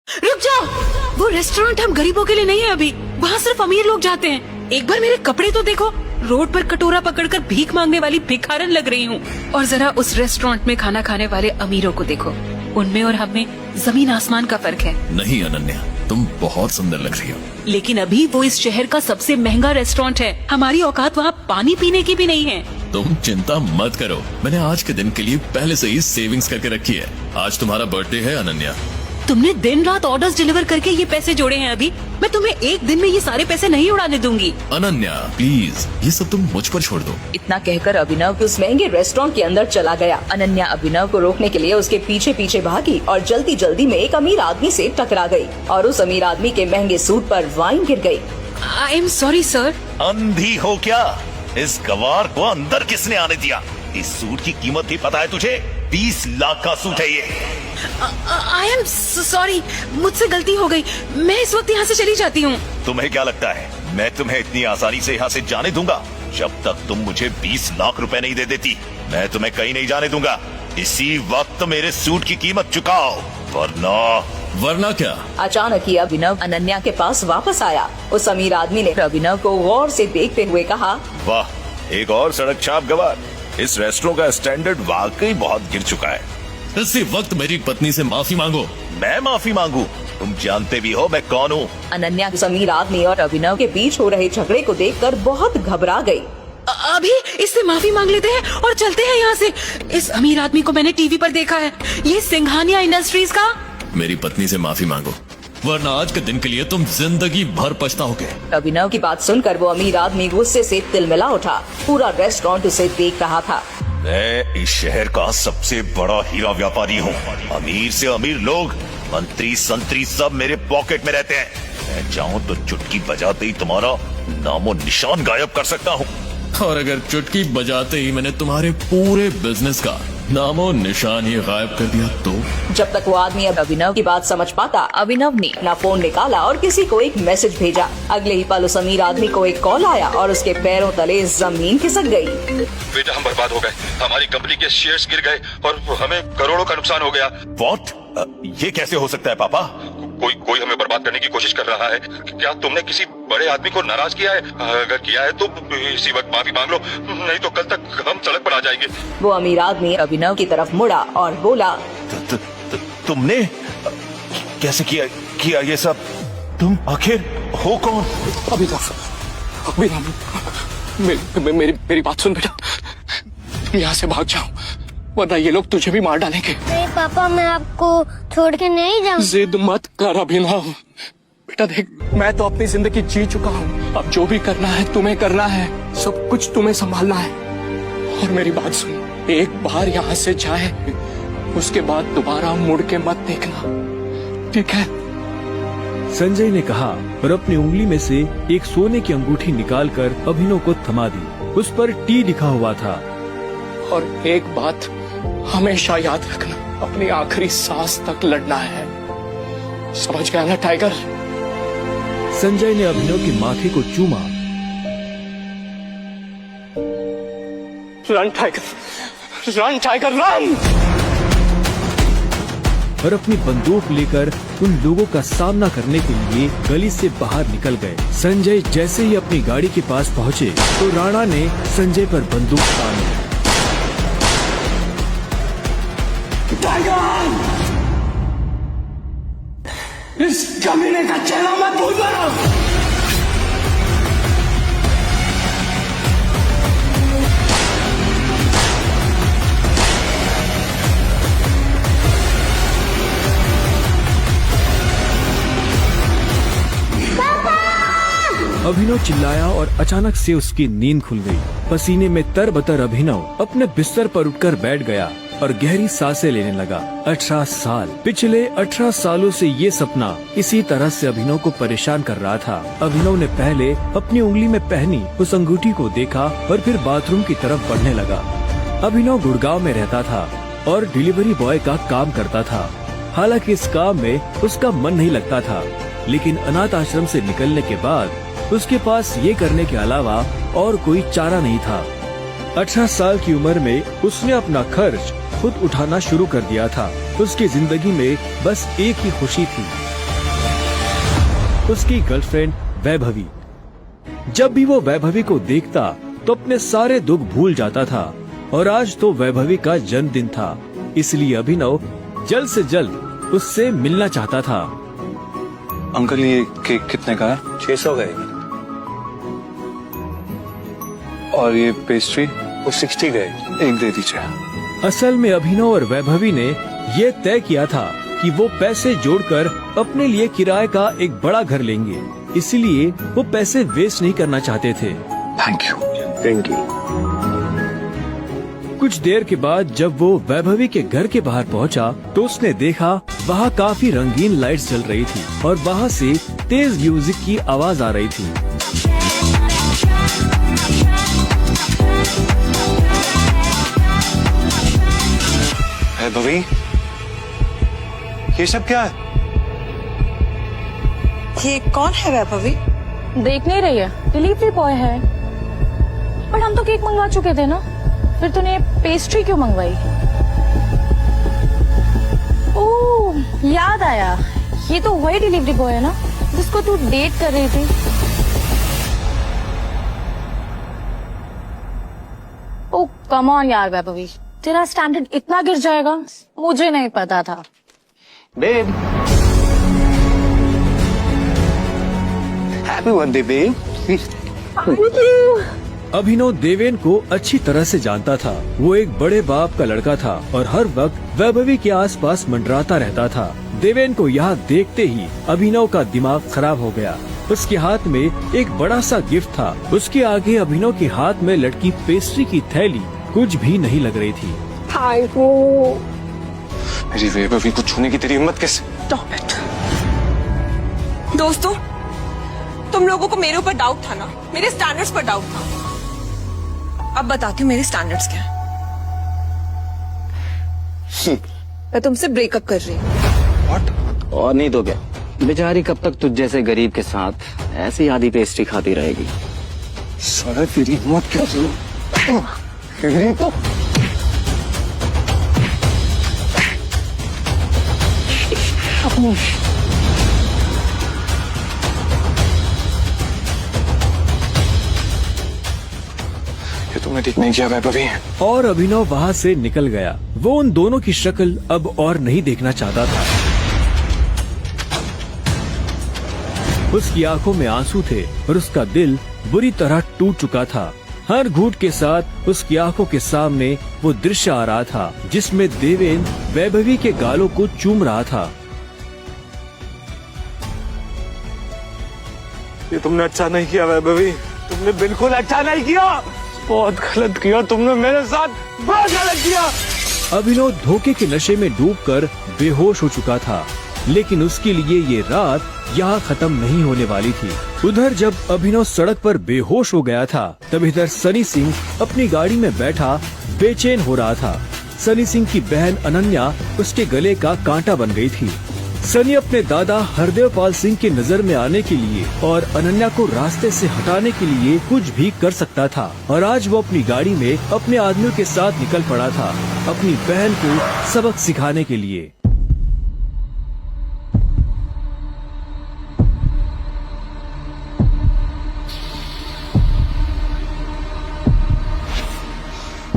रुक जाओ, वो रेस्टोरेंट हम गरीबों के लिए नहीं है अभी, वहाँ सिर्फ अमीर लोग जाते हैं। एक बार मेरे कपड़े तो देखो, रोड पर कटोरा पकड़कर भीख मांगने वाली भिखारन लग रही हूँ। और जरा उस रेस्टोरेंट में खाना खाने वाले अमीरों को देखो, उनमें और हमें जमीन आसमान का फर्क है। नहीं अनन्या, तुम बहुत सुंदर लग रही हो। लेकिन अभी वो इस शहर का सबसे महंगा रेस्टोरेंट है, हमारी औकात वहाँ पानी पीने की भी नहीं है। तुम चिंता मत करो, मैंने आज के दिन के लिए पहले से ही सेविंग्स करके रखी है। आज तुम्हारा बर्थडे है अनन्या। तुमने दिन रात ऑर्डर्स डिलीवर करके ये पैसे जोड़े हैं अभी, मैं तुम्हें एक दिन में ये सारे पैसे नहीं उड़ाने दूंगी। अनन्या प्लीज, ये सब तुम मुझ पर छोड़ दो। इतना कहकर अभिनव उस महंगे रेस्टोरेंट के अंदर चला गया। अनन्या अभिनव को रोकने के लिए उसके पीछे पीछे भागी और जल्दी जल्दी में एक अमीर आदमी से टकरा गई और उस अमीर आदमी के महंगे सूट पर वाइन गिर गई। I am sorry sir. अंधी हो क्या? इस गवार को अंदर किसने आने दिया? इस सूट की कीमत भी पता है तुझे? 20 लाख का सूट है ये। आई एम सॉरी, मुझसे गलती हो गई, मैं इस वक्त यहाँ से चली जाती हूँ। तुम्हें क्या लगता है मैं तुम्हें इतनी आसानी से यहाँ से जाने दूंगा? जब तक तुम मुझे 20 लाख रुपए नहीं दे देती, मैं तुम्हें कहीं नहीं जाने दूंगा। इसी वक्त मेरे सूट की कीमत चुकाओ, वरना क्या? अचानक ही अभिनव अनन्या के पास वापस आया। उस अमीर आदमी ने अभिनव को गौर से देखते हुए कहा, वाह, एक और सड़क छाप गवार। इस रेस्टोरेंट का स्टैंडर्ड वाकई बहुत गिर चुका है। इसी वक्त मेरी पत्नी से माफी मांगो। मैं माफी मांगू? तुम जानते भी हो मैं कौन हूँ। अनन्या उस अमीर आदमी और अभिनव के बीच हो रहे झगड़े को देखकर बहुत घबरा गई। अभी इससे माफी मांग लेते हैं और चलते हैं यहाँ से। इस अमीर आदमी को मैंने टीवी पर देखा है, ये सिंघानिया इंडस्ट्रीज का। मेरी पत्नी से माफी मांगो, वरना आज के दिन के लिए तुम जिंदगी भर पछताओगे। अभिनव की बात सुनकर वो अमीर आदमी गुस्से से तिलमिला उठा। पूरा रेस्टोरेंट उसे देख रहा था। मैं इस शहर का सबसे बड़ा हीरा व्यापारी हूँ। अमीर से अमीर लोग, मंत्री संतरी सब मेरे पॉकेट में रहते हैं। मैं चाहूँ तो चुटकी बजाते ही तुम्हारा नामो निशान गायब कर सकता हूँ। और अगर चुटकी बजाते ही मैंने तुम्हारे पूरे बिजनेस का नामो निशान ही गायब कर दिया तो? जब तक वो आदमी अब अभिनव की बात समझ पाता, अभिनव ने अपना फोन निकाला और किसी को एक मैसेज भेजा। अगले ही पल उस अमीर आदमी को एक कॉल आया और उसके पैरों तले जमीन खिसक गई। बेटा हम बर्बाद हो गए, हमारी कंपनी के शेयर्स गिर गए और हमें करोड़ों का नुकसान हो गया। What? ये कैसे हो सकता है पापा? कोई हमें बर्बाद करने की कोशिश कर रहा है। क्या तुमने किसी बड़े आदमी को नाराज किया है? अगर किया है तो इसी वक्त माफी मांग लो, नहीं तो कल तक हम सड़क पर आ जाएंगे। वो अमीर आदमी अभिनव की तरफ मुड़ा और बोला, तुमने कैसे किया ये सब? तुम आखिर हो कौन? मेरी बात सुन बेटा, यहाँ से भाग जाओ वरना ये लोग तुझे भी मार डालेंगे। अरे पापा, मैं आपको छोड़ के नहीं जाऊँ। जिद मत कर अभिनव। बेटा देख, मैं तो अपनी जिंदगी जी चुका हूँ, अब जो भी करना है तुम्हें करना है, सब कुछ तुम्हें संभालना है। और मेरी बात सुन, एक बार यहाँ से जाए उसके बाद दोबारा मुड़ के मत देखना, ठीक है? संजय ने कहा और अपनी उंगली में से एक सोने की अंगूठी निकालकर अभिनव को थमा दी। उस पर टी लिखा हुआ था। और एक बात हमेशा याद रखना, अपनी आखिरी सांस तक लड़ना है, समझ गया ना टाइगर? संजय ने अभिनव के माथे को चूमा। Run tiger, run tiger run! और अपनी बंदूक लेकर उन लोगों का सामना करने के लिए गली से बाहर निकल गए। संजय जैसे ही अपनी गाड़ी के पास पहुँचे तो राणा ने संजय पर बंदूक तान ली। टाइगर! इस कमीने का चेहरा मत भूलना। अभिनव चिल्लाया और अचानक से उसकी नींद खुल गई। पसीने में तरबतर अभिनव अपने बिस्तर पर उठकर बैठ गया और गहरी सांसें लेने लगा। 18 साल, पिछले 18 सालों से ये सपना इसी तरह से अभिनव को परेशान कर रहा था। अभिनव ने पहले अपनी उंगली में पहनी उस अंगूठी को देखा और फिर बाथरूम की तरफ बढ़ने लगा। अभिनव गुड़गांव में रहता था और डिलीवरी बॉय का काम करता था। हालांकि इस काम में उसका मन नहीं लगता था, लेकिन अनाथ आश्रम से निकलने के बाद उसके पास ये करने के अलावा और कोई चारा नहीं था। 18 साल की उम्र में उसने अपना खर्च खुद उठाना शुरू कर दिया था। उसकी जिंदगी में बस एक ही खुशी थी, उसकी गर्लफ्रेंड वैभवी। जब भी वो वैभवी को देखता तो अपने सारे दुख भूल जाता था और आज तो वैभवी का जन्मदिन था, इसलिए अभिनव जल्द से जल्द उससे मिलना चाहता था। अंकल ये केक कितने का है? 600 गए और ये पेस्ट्री? वो 60 गए। एक दे दीजिए। असल में अभिनव और वैभवी ने ये तय किया था कि वो पैसे जोड़कर अपने लिए किराए का एक बड़ा घर लेंगे, इसलिए वो पैसे वेस्ट नहीं करना चाहते थे। Thank you. Thank you. कुछ देर के बाद जब वो वैभवी के घर के बाहर पहुंचा तो उसने देखा वहाँ काफी रंगीन लाइट्स जल रही थी और वहाँ से तेज म्यूजिक की आवाज आ रही थी। वैभवी, ये सब क्या है? ये कौन है वैभवी? देख नहीं रही है, डिलीवरी बॉय है। पर हम तो केक मंगवा चुके थे ना, फिर तूने पेस्ट्री क्यों मंगवाई? ओह, याद आया, ये तो वही डिलीवरी बॉय है ना जिसको तू डेट कर रही थी। ओह कम ऑन यार वैभवी, तेरा स्टैंडर्ड इतना गिर जाएगा मुझे नहीं पता था। Babe, happy birthday babe. Abhinav Deven को अच्छी तरह से जानता था। वो एक बड़े बाप का लड़का था और हर वक्त वैभवी के आसपास मंडराता रहता था। देवेन को यहाँ देखते ही अभिनव का दिमाग खराब हो गया। उसके हाथ में एक बड़ा सा गिफ्ट था, उसके आगे अभिनव के हाथ में लटकी पेस्ट्री की थैली कुछ भी नहीं लग रही थी। मेरी वैभवी को छूने की तेरी हिम्मत कैसे? Stop it. दोस्तों, तुम लोगों को मेरे ऊपर डाउट था ना, मेरे स्टैंडर्ड्स पर डाउट था। अब बताती हूँ मेरे स्टैंडर्ड्स क्या है। मैं तुमसे ब्रेकअप कर रही हूँ। और नहीं तो क्या, बेचारी कब तक तुझ जैसे गरीब के साथ ऐसी आधी पेस्ट्री खाती रहेगी। साला तेरी हिम्मत कैसे? तो ये तुमने ठीक नहीं किया वैभवी। और अभिनव वहाँ से निकल गया। वो उन दोनों की शक्ल अब और नहीं देखना चाहता था। उसकी आंखों में आंसू थे और उसका दिल बुरी तरह टूट चुका था। हर घूंट के साथ उसकी आंखों के सामने वो दृश्य आ रहा था जिसमें देवेन वैभवी के गालों को चूम रहा था। ये तुमने अच्छा नहीं किया वैभवी, तुमने बिल्कुल अच्छा नहीं किया। बहुत गलत किया तुमने मेरे साथ, बहुत गलत किया। अभिनव धोखे के नशे में डूबकर बेहोश हो चुका था, लेकिन उसके लिए ये रात यहाँ खत्म नहीं होने वाली थी। उधर जब अभिनव सड़क पर बेहोश हो गया था, तब इधर सनी सिंह अपनी गाड़ी में बैठा बेचैन हो रहा था। सनी सिंह की बहन अनन्या उसके गले का कांटा बन गई थी। सनी अपने दादा हरदेव पाल सिंह के नजर में आने के लिए और अनन्या को रास्ते से हटाने के लिए कुछ भी कर सकता था, और आज वो अपनी गाड़ी में अपने आदमियों के साथ निकल पड़ा था अपनी बहन को सबक सिखाने के लिए।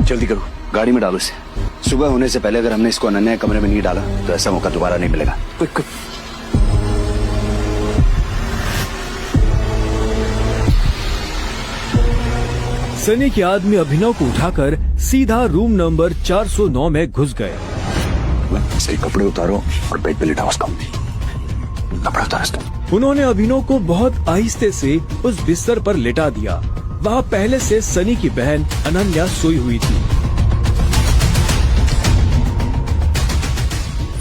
जल्दी करो, गाड़ी में डालो इसे। सुबह होने से पहले अगर हमने इसको अनन्या कमरे में नहीं डाला तो ऐसा मौका दोबारा नहीं मिलेगा। Quick quick. सनी के आदमी अभिनव को उठाकर सीधा रूम नंबर 409 में घुस गए। सही कपड़े उतारो और बेड पे लिटाओ उसको। कपड़े उतारो उसको। उन्होंने अभिनव को बहुत आहिस्ते से उस बिस्तर पर लेटा दिया। वहाँ पहले से सनी की बहन अनन्या सोई हुई थी।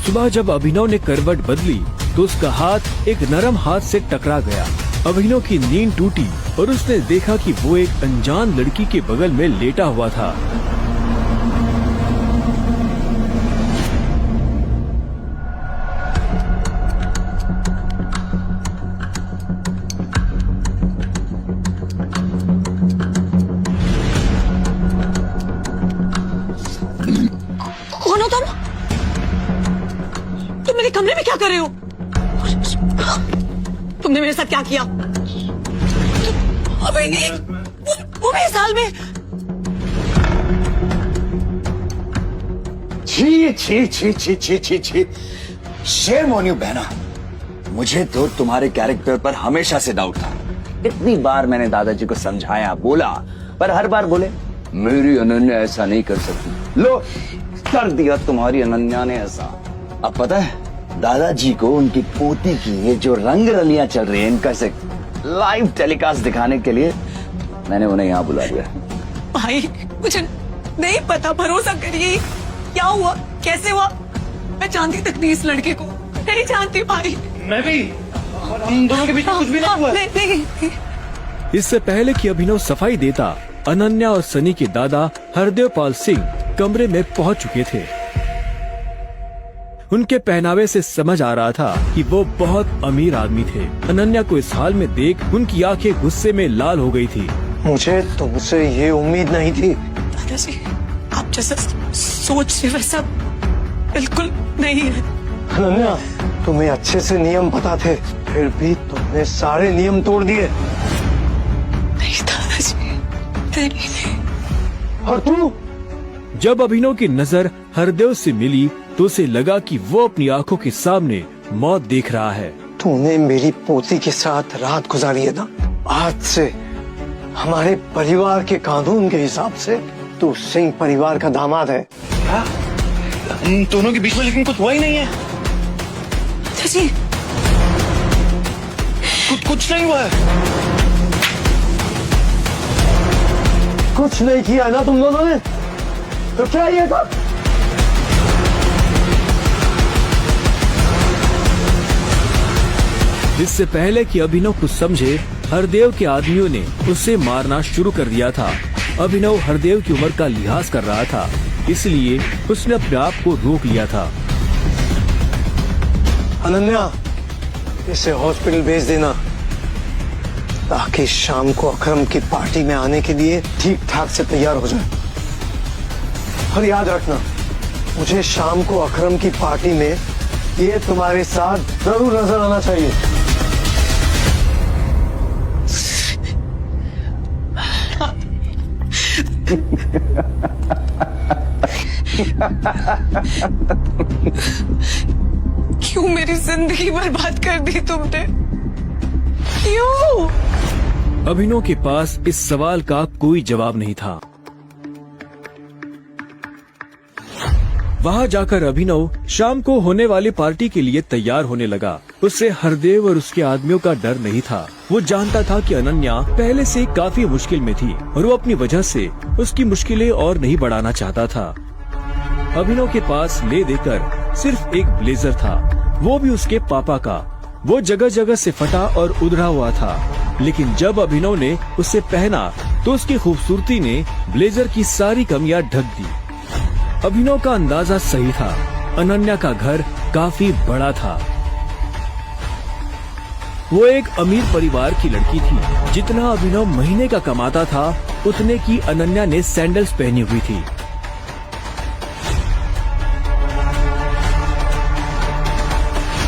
सुबह जब अभिनव ने करवट बदली तो उसका हाथ एक नरम हाथ से टकरा गया। अभिनव की नींद टूटी और उसने देखा कि वो एक अनजान लड़की के बगल में लेटा हुआ था। कौन हो तुम? तुम मेरे कमरे में क्या कर रहे हो? तुमने मेरे साथ क्या किया? अबे वो भी साल में। छी छी छी छी छी छी छी, शेम ऑन यू बहना। मुझे तो तुम्हारे कैरेक्टर पर हमेशा से डाउट था। कितनी बार मैंने दादाजी को समझाया, बोला, पर हर बार बोले मेरी अनन्या ऐसा नहीं कर सकती। लो, कर दिया तुम्हारी अनन्या ने ऐसा। अब पता है दादाजी को उनकी पोती की ये जो रंग रलियां चल रही है, इनका से लाइव टेलीकास्ट दिखाने के लिए मैंने उन्हें यहाँ बुला लिया। भाई मुझे नहीं पता, भरोसा करिए। क्या हुआ, कैसे हुआ, मैं जानती तक नहीं इस लड़के को, नहीं जानती भाई। मैं भी, हम दोनों के बीच में कुछ भी नहीं हुआ। नहीं। इससे पहले कि अभिनव सफाई देता, अनन्या और सनी के दादा हरदेव पाल सिंह कमरे में पहुंच चुके थे। उनके पहनावे से समझ आ रहा था कि वो बहुत अमीर आदमी थे। अनन्या को इस हाल में देख उनकी आंखें गुस्से में लाल हो गई थी। मुझे तुमसे ये उम्मीद नहीं थी। दादाजी, आप जैसा सोच रहे वैसा बिल्कुल नहीं है। अनन्या, तुम्हें अच्छे से नियम पता थे, फिर भी तुमने सारे नियम तोड़ दिए। नहीं दादाजी, नहीं। और तू? जब अभिनव की नजर हरदेव से मिली तो उसे लगा कि वो अपनी आंखों के सामने मौत देख रहा है। तूने मेरी पोती के साथ रात गुजारी है ना, आज से हमारे परिवार के कानून के हिसाब से तू सिंह परिवार का दामाद है। हम दोनों के बीच में लेकिन कुछ हुआ ही नहीं है। दादाजी, कुछ नहीं हुआ है। कुछ नहीं किया ना तुम दोनों ने, तो क्या ये था? इससे पहले कि अभिनव कुछ समझे, हरदेव के आदमियों ने उसे मारना शुरू कर दिया था। अभिनव हरदेव की उम्र का लिहाज कर रहा था, इसलिए उसने अपने आप को रोक लिया था। अनन्या, इसे हॉस्पिटल भेज देना ताकि शाम को अकरम की पार्टी में आने के लिए ठीक ठाक से तैयार हो जाए। और याद रखना, मुझे शाम को अकरम की पार्टी में ये तुम्हारे साथ जरूर नजर आना चाहिए। क्यों मेरी जिंदगी बर्बाद कर दी तुमने? क्यों? अभिनव के पास इस सवाल का कोई जवाब नहीं था। वहाँ जाकर अभिनव शाम को होने वाली पार्टी के लिए तैयार होने लगा। उससे हरदेव और उसके आदमियों का डर नहीं था। वो जानता था कि अनन्या पहले से काफी मुश्किल में थी और वो अपनी वजह से उसकी मुश्किलें और नहीं बढ़ाना चाहता था। अभिनव के पास ले देकर सिर्फ एक ब्लेजर था, वो भी उसके पापा का। वो जगह जगह से फटा और उधड़ा हुआ था, लेकिन जब अभिनव ने उसे पहना तो उसकी खूबसूरती ने ब्लेजर की सारी कमियां ढक दी। अभिनव का अंदाजा सही था, अनन्या का घर काफी बड़ा था। वो एक अमीर परिवार की लड़की थी। जितना अभिनव महीने का कमाता था, उतने की अनन्या ने सैंडल्स पहनी हुई थी।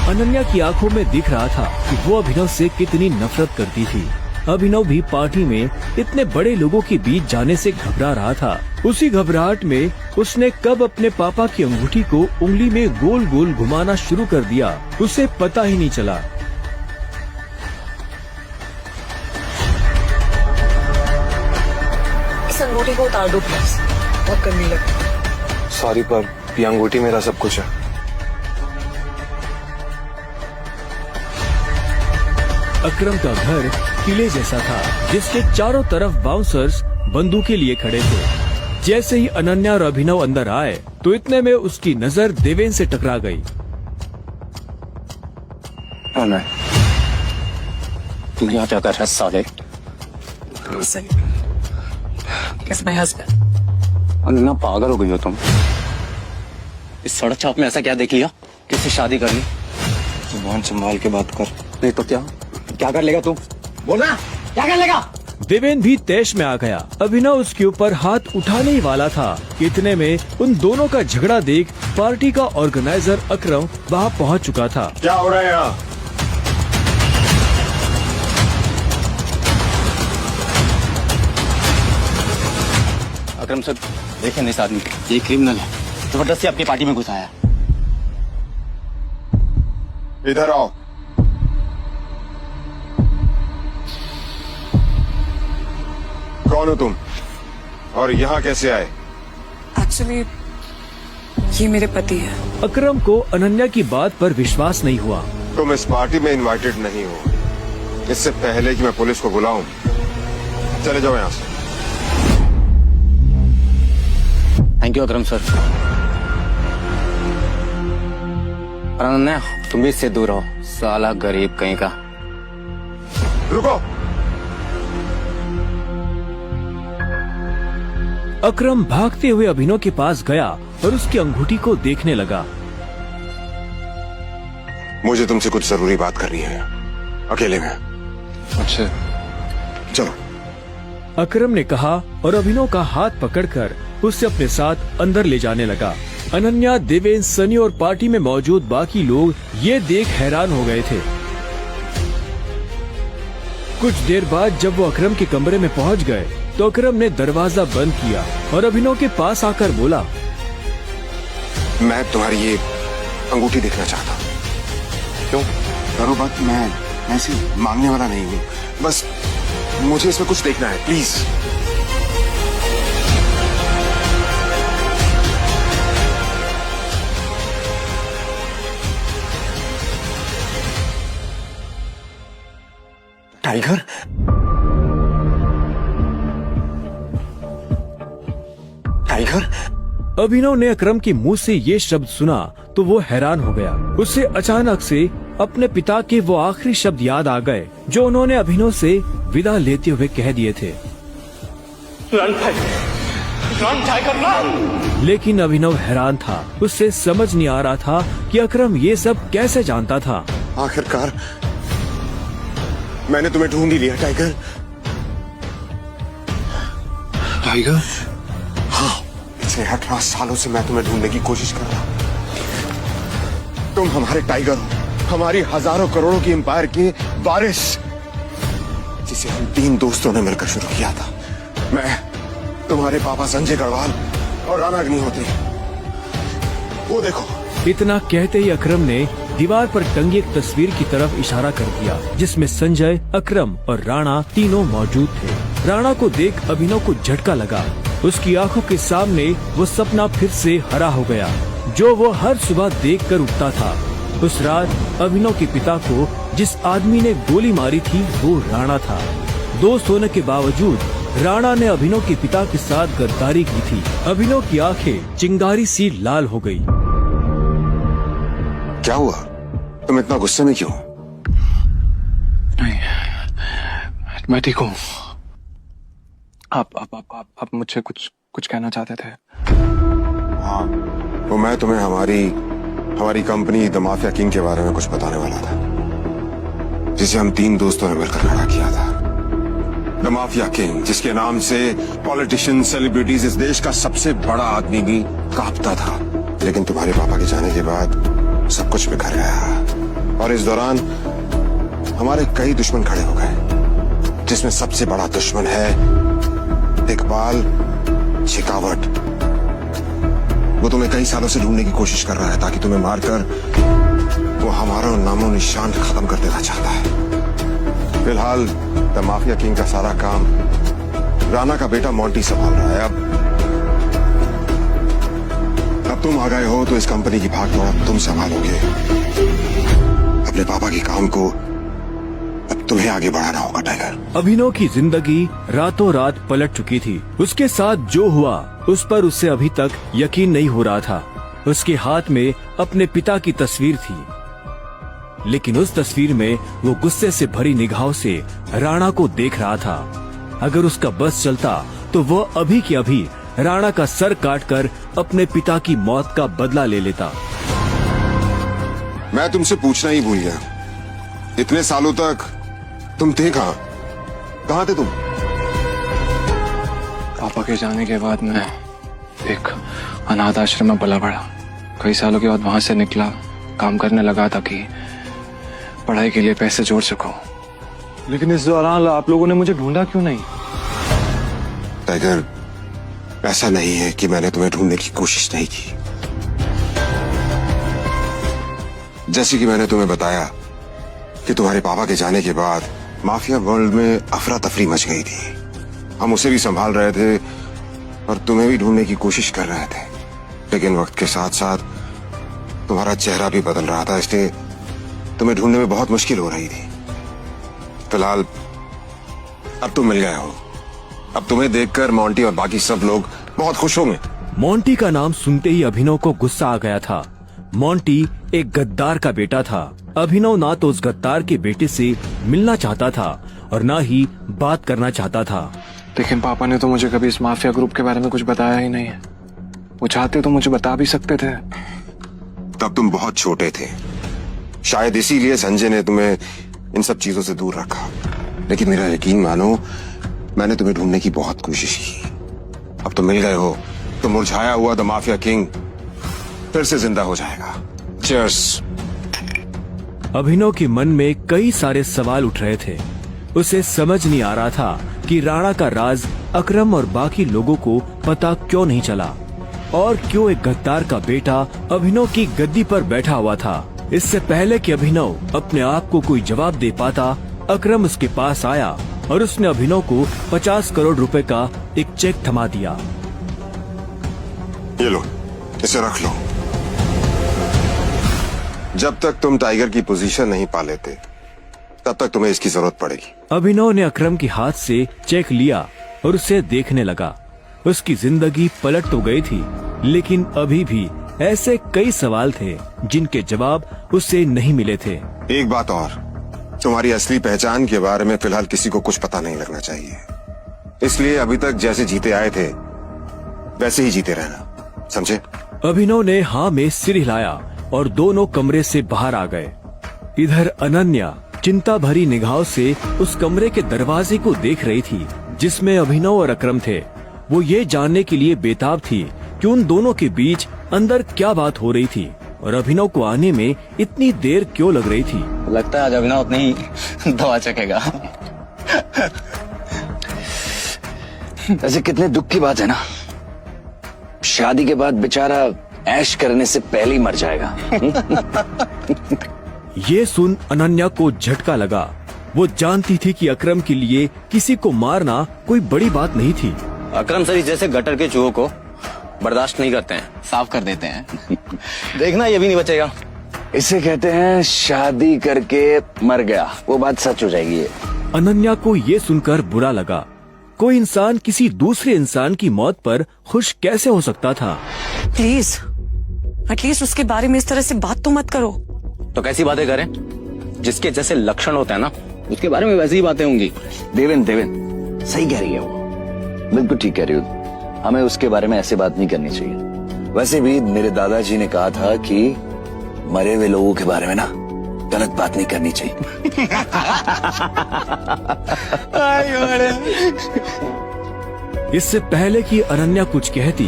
अनन्या की आंखों में दिख रहा था कि वो अभिनव से कितनी नफरत करती थी। अभिनव भी पार्टी में इतने बड़े लोगों के बीच जाने से घबरा रहा था। उसी घबराहट में उसने कब अपने पापा की अंगूठी को उंगली में गोल गोल घुमाना शुरू कर दिया, उसे पता ही नहीं चला। इस अंगूठी को उतार दो प्लीज, बहुत गंदी लगती। सॉरी, पर ये अंगूठी मेरा सब कुछ है। अकरम का घर किले जैसा था, जिसके चारों तरफ बाउंसर्स बंदूकें लिए खड़े थे। जैसे ही अनन्या और अभिनव अंदर आए तो इतने में उसकी नजर देवेन से टकरा गई। तुम यहाँ क्या कर रहा है साले? अनन्या, पागल हो गई हो तुम? इस सड़क छाप में ऐसा क्या देख लिया? किससे शादी कर ली? जुबान संभाल के बात कर, नहीं तो क्या कर लेगा तू? बोलना, क्या कर लेगा? देवेन भी तैश में आ गया। अभिनव उसके ऊपर हाथ उठाने ही वाला था कि इतने में उन दोनों का झगड़ा देख पार्टी का ऑर्गेनाइजर अकरम वहाँ पहुँच चुका था। क्या हो रहा है यहाँ? अकरम सर देखें इस आदमी को, ये क्रिमिनल है, जबरदस्ती आपकी पार्टी में घुसाया। इधर आओ। कौन हो तुम और यहाँ कैसे आए? एक्चुअली ये मेरे पति है। अकरम को अनन्या की बात पर विश्वास नहीं हुआ। तुम इस पार्टी में इनवाइटेड नहीं हो। इससे पहले कि मैं पुलिस को बुलाऊं, चले जाओ यहाँ से। Thank you Akram sir. और अनन्या तुम भी इससे दूर रहो, साला गरीब कहीं का। रुको। अकरम भागते हुए अभिनव के पास गया और उसकी अंगूठी को देखने लगा। मुझे तुमसे कुछ जरूरी बात करनी है, अकेले में। अच्छा चलो। अकरम ने कहा और अभिनव का हाथ पकड़कर उसे अपने साथ अंदर ले जाने लगा। अनन्या, देवेंद्र, सनी और पार्टी में मौजूद बाकी लोग ये देख हैरान हो गए थे। कुछ देर बाद जब वो अकरम के कमरे में पहुंच गए तो अकरम ने दरवाजा बंद किया और अभिनव के पास आकर बोला, मैं तुम्हारी ये अंगूठी देखना चाहता हूँ। क्यों? करो बात, मैं ऐसे मांगने वाला नहीं हूँ, बस मुझे इसमें कुछ देखना है, प्लीज। Tiger, tiger. अभिनव ने अकरम के मुंह से ये शब्द सुना तो वो हैरान हो गया। उसे अचानक से अपने पिता के वो आखिरी शब्द याद आ गए जो उन्होंने अभिनव से विदा लेते हुए कह दिए थे। लेकिन अभिनव हैरान था, उससे समझ नहीं आ रहा था कि अकरम ये सब कैसे जानता था। आखिरकार मैंने तुम्हें ढूंढ ही लिया टाइगर। टाइगर? हाँ, पिछले 18 सालों से मैं तुम्हें ढूंढने की कोशिश कर रहा हूं। तुम हमारे टाइगर हो, हमारी हजारों करोड़ों की एम्पायर के वारिस, जिसे हम 3 दोस्तों ने मिलकर शुरू किया था। मैं, तुम्हारे पापा संजय गढ़वाल और राणा अग्निहोत्री। वो देखो। इतना कहते ही अकरम ने दीवार पर टंगी एक तस्वीर की तरफ इशारा कर दिया जिसमें संजय, अकरम और राणा तीनों मौजूद थे। राणा को देख अभिनव को झटका लगा। उसकी आंखों के सामने वो सपना फिर से हरा हो गया जो वो हर सुबह देखकर उठता था। उस रात अभिनव के पिता को जिस आदमी ने गोली मारी थी वो राणा था। दोस्त होने के बावजूद राणा ने अभिनव के पिता के साथ गद्दारी की थी। अभिनव की आंखें चिंगारी सी लाल हो गई। क्या हुआ? तुम इतना गुस्से में क्यों? नहीं, मैं ठीक हूँ। आप मुझसे कुछ कहना चाहते थे? हाँ, वो मैं तुम्हें हमारी कंपनी द माफिया किंग के बारे में कुछ बताने वाला था, जिसे हम 3 दोस्तों ने मिलकर खड़ा किया था। द माफिया किंग, जिसके नाम से पॉलिटिशियन, सेलिब्रिटीज, इस देश का सबसे बड़ा आदमी भी कांपता था। लेकिन तुम्हारे पापा के जाने के बाद सब कुछ बिखर गया और इस दौरान हमारे कई दुश्मन खड़े हो गए, जिसमें सबसे बड़ा दुश्मन है इकबाल शेखावत। वो तुम्हें कई सालों से ढूंढने की कोशिश कर रहा है ताकि तुम्हें मारकर वो हमारा नामो निशान खत्म कर देना चाहता है। फिलहाल द माफिया किंग का सारा काम राणा का बेटा मोंटी संभाल रहा है। अब तुम आ गए हो तो इस कंपनी की भाग दौड़ तुम संभालोगे। अपने पापा के काम को अब तुम्हें आगे बढ़ाना होगा टाइगर। अभिनव की जिंदगी रातों रात पलट चुकी थी। उसके साथ जो हुआ उस पर उसे अभी तक यकीन नहीं हो रहा था। उसके हाथ में अपने पिता की तस्वीर थी, लेकिन उस तस्वीर में वो गुस्से से भरी निगाहों से राणा को देख रहा था। अगर उसका बस चलता तो वो अभी के अभी राणा का सर काटकर अपने पिता की मौत का बदला ले लेता। मैं तुमसे पूछना ही भूल गया, इतने सालों तक तुम थे कहाँ? कहाँ थे तुम? पापा के जाने के बाद मैं एक अनाथ आश्रम में पला बढ़ा। कई सालों के बाद वहां से निकला, काम करने लगा ताकि पढ़ाई के लिए पैसे जोड़ सकूं। लेकिन इस दौरान आप लोगों ने मुझे ढूंढा क्यों नहीं? टाइगर, ऐसा नहीं है कि मैंने तुम्हें ढूंढने की कोशिश नहीं की। जैसे कि मैंने तुम्हें बताया कि तुम्हारे पापा के जाने के बाद माफिया वर्ल्ड में अफरा तफरी मच गई थी। हम उसे भी संभाल रहे थे और तुम्हें भी ढूंढने की कोशिश कर रहे थे, लेकिन वक्त के साथ साथ तुम्हारा चेहरा भी बदल रहा था, इसलिए तुम्हें ढूंढने में बहुत मुश्किल हो रही थी। फिलहाल अब तुम मिल गए हो। अब तुम्हें देखकर मोंटी और बाकी सब लोग बहुत खुश होंगे। मोंटी का नाम सुनते ही अभिनव को गुस्सा आ गया था। मोंटी एक गद्दार का बेटा था। अभिनव ना तो उस गद्दार के बेटे से मिलना चाहता था और ना ही बात करना चाहता था। लेकिन पापा ने तो मुझे कभी इस माफिया ग्रुप के बारे में कुछ बताया ही नहीं है। वो चाहते तो मुझे बता भी सकते थे। तब तुम बहुत छोटे थे, शायद इसीलिए संजय ने तुम्हें इन सब चीजों से दूर रखा। लेकिन मेरा यकीन मानो, मैंने तुम्हें ढूंढने की बहुत कोशिश की। अब तुम मिल गए हो तो मुरझाया हुआ द माफिया किंग फिर से जिंदा हो जाएगा। चीयर्स। अभिनव के मन में कई सारे सवाल उठ रहे थे। उसे समझ नहीं आ रहा था कि राणा का राज अकरम और बाकी लोगों को पता क्यों नहीं चला और क्यों एक गद्दार का बेटा अभिनव की गद्दी पर बैठा हुआ था। इससे पहले कि अभिनव अपने आप को कोई जवाब दे पाता, अकरम उसके पास आया और उसने अभिनव को 50 करोड़ रुपए का एक चेक थमा दिया। ये लो, इसे रख लो। जब तक तुम टाइगर की पोजीशन नहीं पा लेते तब तक तुम्हें इसकी जरूरत पड़ेगी। अभिनव ने अकरम के हाथ से चेक लिया और उसे देखने लगा। उसकी जिंदगी पलट तो गई थी, लेकिन अभी भी ऐसे कई सवाल थे जिनके जवाब उसे नहीं मिले थे। एक बात और, तुम्हारी असली पहचान के बारे में फिलहाल किसी को कुछ पता नहीं लगना चाहिए। इसलिए अभी तक जैसे जीते आए थे वैसे ही जीते रहना, समझे? अभिनव ने हाँ में सिर हिलाया और दोनों कमरे से बाहर आ गए। इधर अनन्या चिंता भरी निगाहों से उस कमरे के दरवाजे को देख रही थी जिसमें अभिनव और अकरम थे। वो ये जानने के लिए बेताब थी कि उन दोनों के बीच अंदर क्या बात हो रही थी और अभिनव को आने में इतनी देर क्यों लग रही थी। लगता है आज अभिनव अपनी दवा चखेगा। ऐसे कितने दुख की बात है ना, शादी के बाद बेचारा ऐश करने से पहले ही मर जाएगा। ये सुन अनन्या को झटका लगा। वो जानती थी कि अकरम के लिए किसी को मारना कोई बड़ी बात नहीं थी। अकरम सर जैसे गटर के चूहों को बर्दाश्त नहीं करते हैं, साफ कर देते हैं। देखना ये भी नहीं बचेगा। इसे कहते हैं शादी करके मर गया, वो बात सच हो जाएगी। ये अनन्या को ये सुनकर बुरा लगा। कोई इंसान किसी दूसरे इंसान की मौत पर खुश कैसे हो सकता था? प्लीज एटलीस्ट उसके बारे में इस तरह से बात तो मत करो। तो कैसी बातें करें? जिसके जैसे लक्षण होते हैं ना, उसके बारे में वैसी ही बातें होंगी। देवेन सही कह रही है, वो बिल्कुल ठीक कह रही हो। हमें उसके बारे में ऐसे बात नहीं करनी चाहिए। वैसे भी मेरे दादाजी ने कहा था कि मरे हुए लोगों के बारे में ना गलत बात नहीं करनी चाहिए। इससे पहले कि अनन्या कुछ कहती,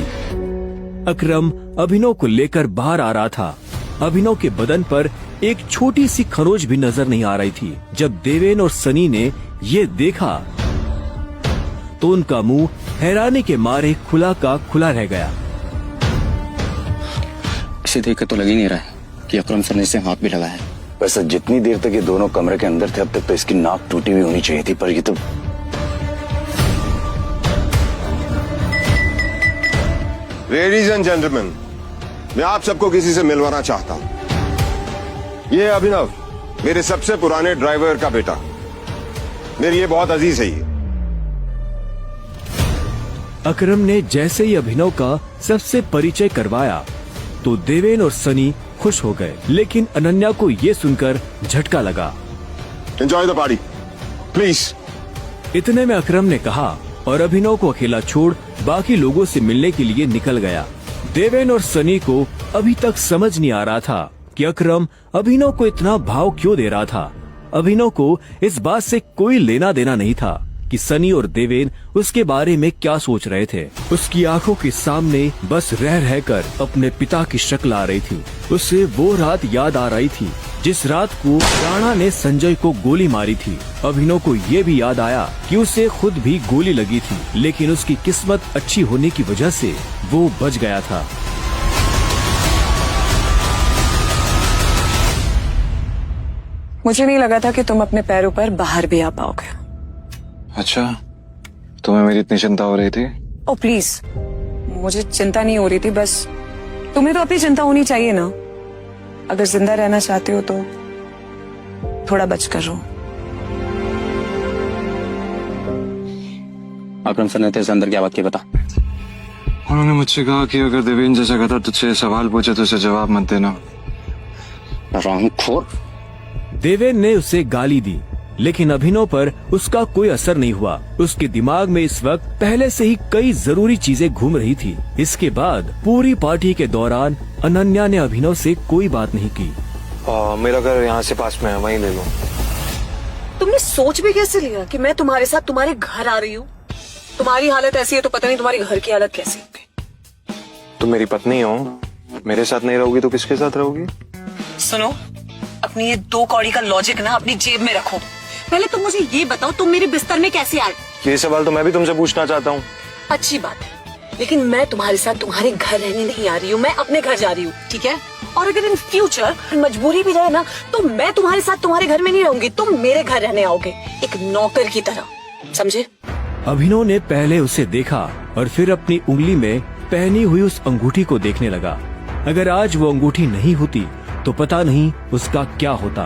अकरम अभिनव को लेकर बाहर आ रहा था। अभिनव के बदन पर एक छोटी सी खरोच भी नजर नहीं आ रही थी। जब देवेन और सनी ने ये देखा तो उनका मुंह हैरानी के मारे खुला का खुला रह गया। इसे देखकर तो लग ही नहीं रहा है कि अकरम सर ने इसे हाथ भी लगाया है। वैसे जितनी देर तक ये दोनों कमरे के अंदर थे, अब तक तो इसकी नाक टूटी हुई होनी चाहिए थी, पर ये तो लेडीज एंड जेंटलमैन, मैं आप सबको किसी से मिलवाना चाहता हूं। ये अभिनव, मेरे सबसे पुराने ड्राइवर का बेटा, मेरी ये बहुत अजीज है। ये अकरम ने जैसे ही अभिनव का सबसे परिचय करवाया तो देवेन और सनी खुश हो गए, लेकिन अनन्या को ये सुनकर झटका लगा। Enjoy the party please. इतने में अकरम ने कहा और अभिनव को अकेला छोड़ बाकी लोगों से मिलने के लिए निकल गया। देवेन और सनी को अभी तक समझ नहीं आ रहा था कि अकरम अभिनव को इतना भाव क्यों दे रहा था। अभिनव को इस बात से कोई लेना देना नहीं था कि सनी और देवेन उसके बारे में क्या सोच रहे थे। उसकी आंखों के सामने बस रह रहकर अपने पिता की शक्ल आ रही थी। उसे वो रात याद आ रही थी जिस रात को राणा ने संजय को गोली मारी थी। अभिनव को ये भी याद आया कि उसे खुद भी गोली लगी थी, लेकिन उसकी किस्मत अच्छी होने की वजह से वो बच गया था। मुझे नहीं लगा था कि तुम अपने पैरों पर बाहर भी आ पाओगे। अच्छा, तुम्हें मेरी इतनी चिंता हो रही थी? ओ प्लीज, मुझे चिंता नहीं हो रही थी, बस तुम्हें तो अपनी चिंता होनी चाहिए ना। अगर जिंदा रहना चाहते हो तो थोड़ा बचकर रहो। अकरम सर ने तेरे से अंदर क्या बात की, बता। उन्होंने मुझसे कहा कि अगर देवेंद्र जैसा कहता तुझसे सवाल पूछे तो उसे जवाब मत देना। रामखोर। देवेन ने उसे गाली दी, लेकिन अभिनव पर उसका कोई असर नहीं हुआ। उसके दिमाग में इस वक्त पहले से ही कई जरूरी चीजें घूम रही थी। इसके बाद पूरी पार्टी के दौरान अनन्या ने अभिनव से कोई बात नहीं की। मेरा घर यहाँ से पास में है, वहीं ले लो। तुमने सोच भी कैसे लिया कि मैं तुम्हारे साथ तुम्हारे घर आ रही हूँ? तुम्हारी हालत ऐसी है तो पता नहीं तुम्हारी घर की हालत कैसी होगी। तुम मेरी पत्नी हो, मेरे साथ नहीं रहोगी तो किसके साथ रहोगी? सुनो, अपनी ये 2 कौड़ी का लॉजिक ना अपनी जेब में रखो। पहले तुम मुझे ये बताओ, तुम मेरे बिस्तर में कैसे आए? ये सवाल तो मैं भी तुमसे पूछना चाहता हूँ। अच्छी बात है, लेकिन मैं तुम्हारे साथ तुम्हारे घर रहने नहीं आ रही हूँ, मैं अपने घर जा रही हूँ, ठीक है? और अगर इन फ्यूचर मजबूरी भी रहे ना तो मैं तुम्हारे साथ तुम्हारे घर में नहीं रहूंगी, तुम मेरे घर रहने आओगे एक नौकर की तरह, समझे? अभिनव ने पहले उसे देखा और फिर अपनी उंगली में पहनी हुई उस अंगूठी को देखने लगा। अगर आज वो अंगूठी नहीं होती तो पता नहीं उसका क्या होता।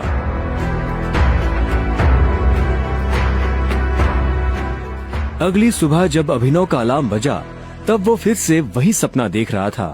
अगली सुबह जब अभिनव का अलार्म बजा तब वो फिर से वही सपना देख रहा था।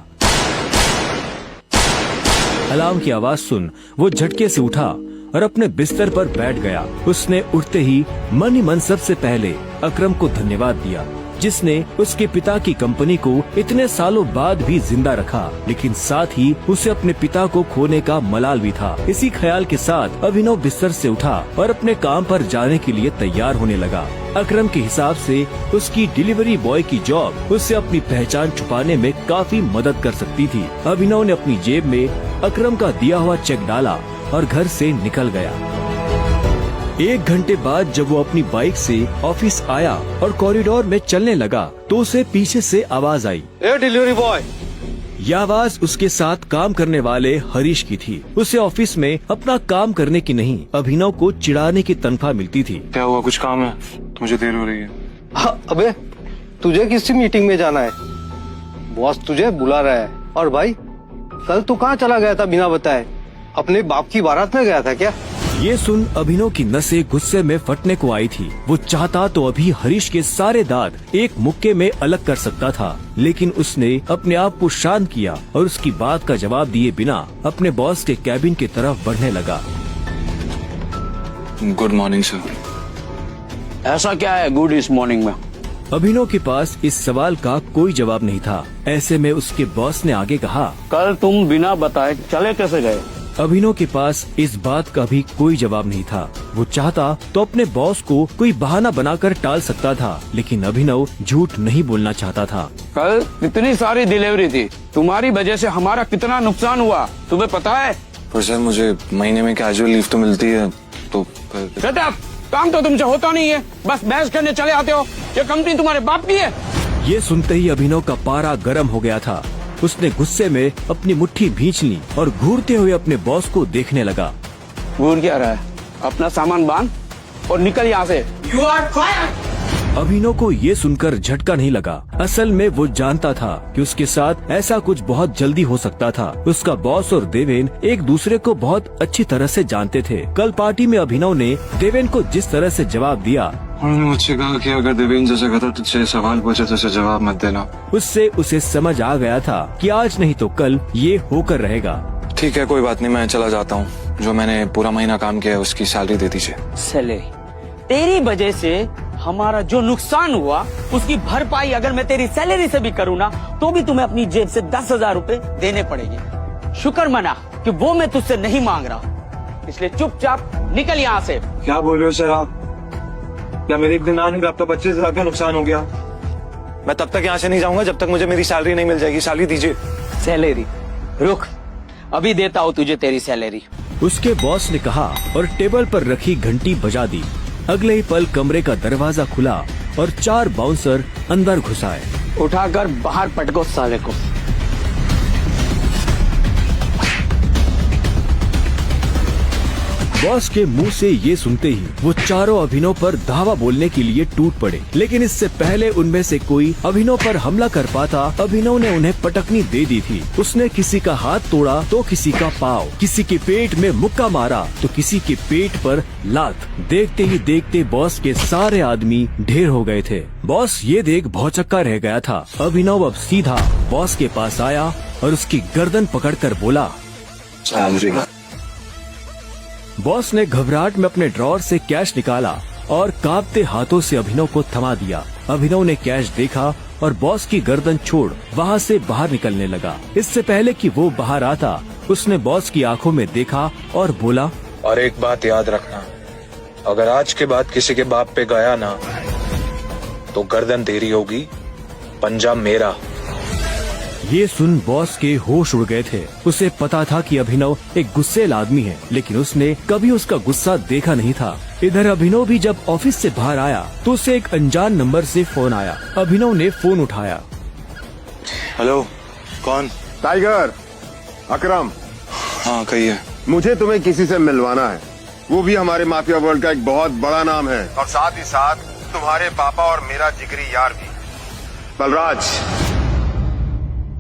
अलार्म की आवाज सुन वो झटके से उठा और अपने बिस्तर पर बैठ गया। उसने उठते ही मन सबसे पहले अकरम को धन्यवाद दिया, जिसने उसके पिता की कंपनी को इतने सालों बाद भी जिंदा रखा, लेकिन साथ ही उसे अपने पिता को खोने का मलाल भी था। इसी ख्याल के साथ अभिनव बिस्तर से उठा और अपने काम पर जाने के लिए तैयार होने लगा। अकरम के हिसाब से उसकी डिलीवरी बॉय की जॉब उसे अपनी पहचान छुपाने में काफी मदद कर सकती थी। अभिनव ने अपनी जेब में अकरम का दिया हुआ चेक डाला और घर से निकल गया। 1 घंटे बाद जब वो अपनी बाइक से ऑफिस आया और कॉरिडोर में चलने लगा तो उसे पीछे से आवाज आई। A delivery boy! यह आवाज उसके साथ काम करने वाले हरीश की थी। उसे ऑफिस में अपना काम करने की नहीं, अभिनव को चिढ़ाने की तनख्वाह मिलती थी। क्या हुआ, कुछ काम है? मुझे देर हो रही है। हाँ, अबे तुझे किसी मीटिंग में जाना है, बॉस तुझे बुला रहा है। और भाई कल तू कहाँ चला गया था बिना बताए? अपने बाप की बारात में गया था क्या? ये सुन अभिनव की नसें गुस्से में फटने को आई थी। वो चाहता तो अभी हरीश के सारे दांत एक मुक्के में अलग कर सकता था, लेकिन उसने अपने आप को शांत किया और उसकी बात का जवाब दिए बिना अपने बॉस के कैबिन की तरफ बढ़ने लगा। Good morning sir. ऐसा क्या है गुड इस मॉर्निंग में? अभिनव के पास इस सवाल का कोई जवाब नहीं था। ऐसे में उसके बॉस ने आगे कहा, कल तुम बिना बताए चले कैसे गए? अभिनव के पास इस बात का भी कोई जवाब नहीं था। वो चाहता तो अपने बॉस को कोई बहाना बनाकर टाल सकता था, लेकिन अभिनव झूठ नहीं बोलना चाहता था। कल कितनी सारी डिलीवरी थी, तुम्हारी वजह से हमारा कितना नुकसान हुआ तुम्हें पता है? पर सर मुझे महीने में कैजुअल लीव तो मिलती है, तो काम तो तुमसे होता नहीं है, बस बहस करने चले आते हो। ये कंपनी तुम्हारे बाप की है। ये सुनते ही अभिनव का पारा गर्म हो गया था। उसने गुस्से में अपनी मुट्ठी भींच ली और घूरते हुए अपने बॉस को देखने लगा। घूर क्या रहा है? अपना सामान बांध और निकल यहाँ से। You are fired! अभिनव को ये सुनकर झटका नहीं लगा। असल में वो जानता था कि उसके साथ ऐसा कुछ बहुत जल्दी हो सकता था। उसका बॉस और देवेन एक दूसरे को बहुत अच्छी तरह से जानते थे। कल पार्टी में अभिनव ने देवेन को जिस तरह से जवाब दिया, उन्होंने मुझसे कहा कि अगर देवेंद्र जैसा कहता तुझसे सवाल पूछे तो उसे जवाब मत देना। उससे उसे समझ आ गया था कि आज नहीं तो कल ये होकर रहेगा। ठीक है, कोई बात नहीं, मैं चला जाता हूँ। जो मैंने पूरा महीना काम किया है उसकी सैलरी दे दीजिए। सैलरी? तेरी वजह से हमारा जो नुकसान हुआ उसकी भरपाई अगर मैं तेरी सैलरी से भी करूँ ना तो भी तुम्हें अपनी जेब से 10,000 रूपए देने पड़ेंगे। शुक्र मना कि वो मैं तुझसे नहीं मांग रहा, इसलिए चुपचाप निकल यहाँ से। क्या बोल रहे हो सर आप? क्या मेरे एक दिन आने में आपका 25,000 का नुकसान हो गया? मैं तब तक यहाँ से नहीं जाऊंगा जब तक मुझे मेरी सैलरी नहीं मिल जाएगी। सैलरी दीजिए। सैलरी? रुक, अभी देता हूँ तुझे तेरी सैलरी। उसके बॉस ने कहा और टेबल पर रखी घंटी बजा दी। अगले ही पल कमरे का दरवाजा खुला और 4 बाउंसर अंदर घुस आए। उठाकर बाहर पटको साले को। बॉस के मुंह से ये सुनते ही वो चारों अभिनव पर धावा बोलने के लिए टूट पड़े, लेकिन इससे पहले उनमें से कोई अभिनव पर हमला कर पाता, अभिनव ने उन्हें पटकनी दे दी थी। उसने किसी का हाथ तोड़ा तो किसी का पाँव, किसी के पेट में मुक्का मारा तो किसी के पेट पर लात। देखते ही देखते बॉस के सारे आदमी ढेर हो गए थे। बॉस ये देख भौचक्का रह गया था। अभिनव अब सीधा बॉस के पास आया और उसकी गर्दन पकड़कर बोला। बॉस ने घबराहट में अपने ड्रॉर से कैश निकाला और कांपते हाथों से अभिनव को थमा दिया। अभिनव ने कैश देखा और बॉस की गर्दन छोड़ वहाँ से बाहर निकलने लगा। इससे पहले कि वो बाहर आता, उसने बॉस की आंखों में देखा और बोला, और एक बात याद रखना, अगर आज के बाद किसी के बाप पे गया ना तो गर्दन तेरी होगी, पंजा मेरा। ये सुन बॉस के होश उड़ गए थे। उसे पता था कि अभिनव एक गुस्सेल आदमी है, लेकिन उसने कभी उसका गुस्सा देखा नहीं था। इधर अभिनव भी जब ऑफिस से बाहर आया तो उसे एक अनजान नंबर से फोन आया। अभिनव ने फोन उठाया। हेलो, कौन? टाइगर, अकरम। हाँ कहिए। मुझे तुम्हें किसी से मिलवाना है, वो भी हमारे माफिया वर्ल्ड का एक बहुत बड़ा नाम है, और साथ ही साथ तुम्हारे पापा और मेरा जिगरी यार भी, बलराज।